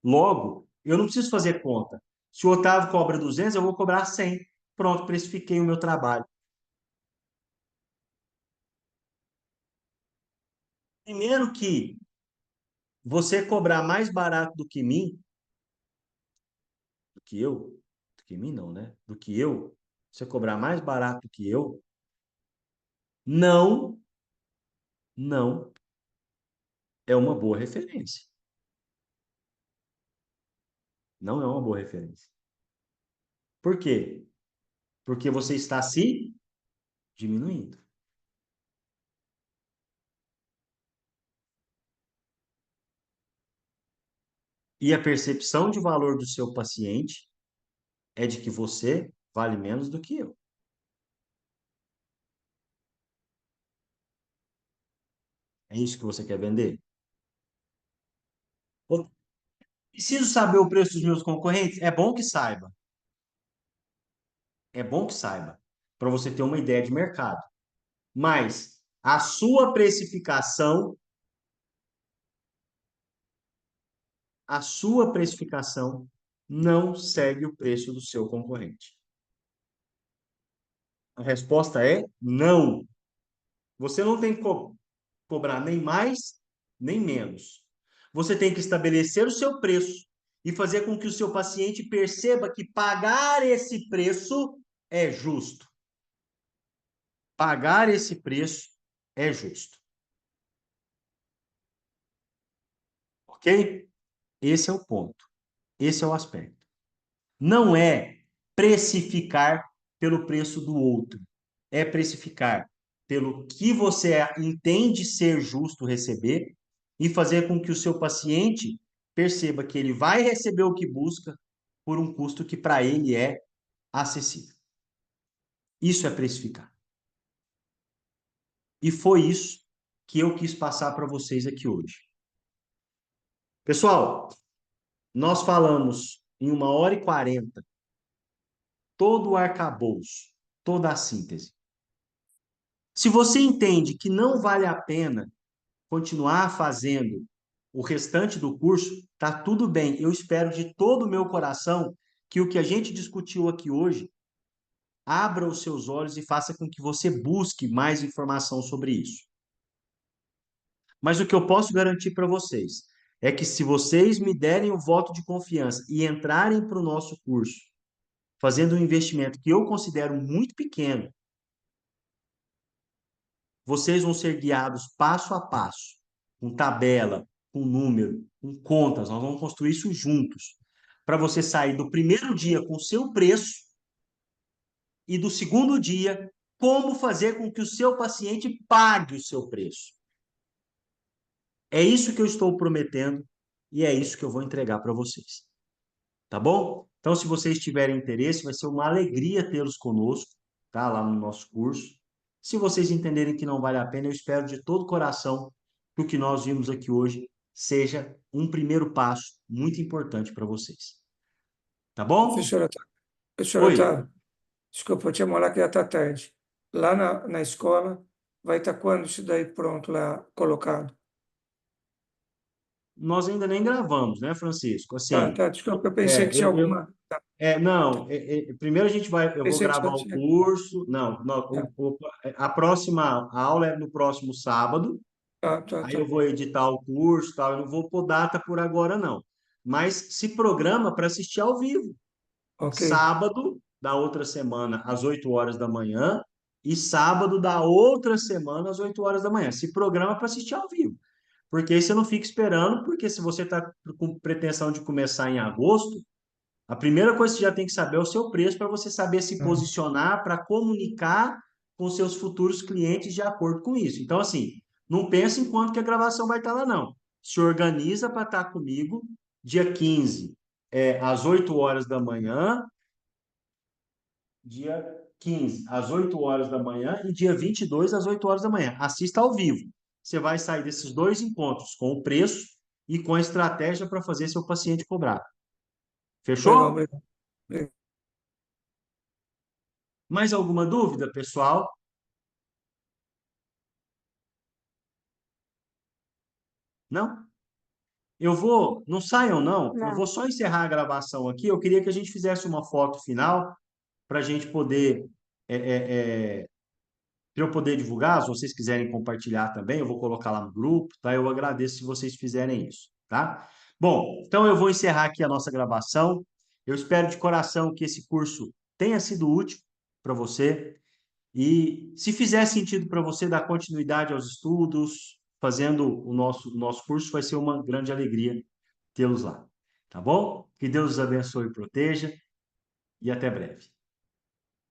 Logo, eu não preciso fazer conta. Se o Otávio cobra 200, eu vou cobrar 100. Pronto, precifiquei o meu trabalho. Primeiro que você cobrar mais barato do que eu, do que mim não, né? Do que eu, você cobrar mais barato do que eu, não, não é uma boa referência. Não é uma boa referência. Por quê? Porque você está se diminuindo. E a percepção de valor do seu paciente é de que você vale menos do que eu. É isso que você quer vender? Ou preciso saber o preço dos meus concorrentes? É bom que saiba. É bom que saiba, para você ter uma ideia de mercado. Mas a sua precificação não segue o preço do seu concorrente. A resposta é não. Você não tem que cobrar nem mais, nem menos. Você tem que estabelecer o seu preço e fazer com que o seu paciente perceba que pagar esse preço é justo. Pagar esse preço é justo. Ok? Esse é o ponto. Esse é o aspecto. Não é precificar pelo preço do outro. É precificar pelo que você entende ser justo receber e fazer com que o seu paciente perceba que ele vai receber o que busca por um custo que para ele é acessível. Isso é precificar. E foi isso que eu quis passar para vocês aqui hoje. Pessoal, nós falamos em 1h40 todo o arcabouço, toda a síntese. Se você entende que não vale a pena continuar fazendo o restante do curso, tá tudo bem. Eu espero de todo o meu coração que o que a gente discutiu aqui hoje abra os seus olhos e faça com que você busque mais informação sobre isso. Mas o que eu posso garantir para vocês é que se vocês me derem o voto de confiança e entrarem para o nosso curso, fazendo um investimento que eu considero muito pequeno, vocês vão ser guiados passo a passo, com tabela, com número, com contas. Nós vamos construir isso juntos, para você sair do primeiro dia com o seu preço e do segundo dia como fazer com que o seu paciente pague o seu preço. É isso que eu estou prometendo e é isso que eu vou entregar para vocês. Tá bom? Então, se vocês tiverem interesse, vai ser uma alegria tê-los conosco, tá? Lá no nosso curso. Se vocês entenderem que não vale a pena, eu espero de todo o coração que o que nós vimos aqui hoje seja um primeiro passo muito importante para vocês. Tá bom? Professor Oi. Otávio, desculpa, eu tinha morar que já está tarde. Lá na escola, vai estar quando isso daí pronto, lá colocado? Nós ainda nem gravamos, né, Francisco? Assim, Desculpa, eu pensei que tinha alguma. não, primeiro eu vou Pensei que gravar já o tinha. curso. Não, Tá, a próxima aula é no próximo sábado. Aí eu tá. vou editar o curso, tal, eu não vou pôr data por agora, não. Mas se programa para assistir ao vivo. Ok. Sábado da outra semana, às 8 horas da manhã, e sábado da outra semana, às 8 horas da manhã. Se programa para assistir ao vivo. Porque aí você não fica esperando, porque se você está com pretensão de começar em agosto, a primeira coisa que você já tem que saber é o seu preço para você saber se Hum. posicionar para comunicar com seus futuros clientes de acordo com isso. Então, assim, não pense em quanto que a gravação vai estar lá, não. Se organiza para estar comigo dia 15, às 8 horas da manhã, dia 15, às 8 horas da manhã, e dia 22, às 8 horas da manhã. Assista ao vivo. Você vai sair desses dois encontros com o preço e com a estratégia para fazer seu paciente cobrar. Legal, Fechou? legal. Mais alguma dúvida, pessoal? Não? Não saiam não, eu vou Não. só encerrar a gravação aqui. Eu queria que a gente fizesse uma foto final para a gente poder, para eu poder divulgar, se vocês quiserem compartilhar também, eu vou colocar lá no grupo, tá? Eu agradeço se vocês fizerem isso, tá? Bom, então eu vou encerrar aqui a nossa gravação. Eu espero de coração que esse curso tenha sido útil para você. E se fizer sentido para você dar continuidade aos estudos, fazendo o nosso curso, vai ser uma grande alegria tê-los lá. Tá bom? Que Deus os abençoe e proteja, e até breve.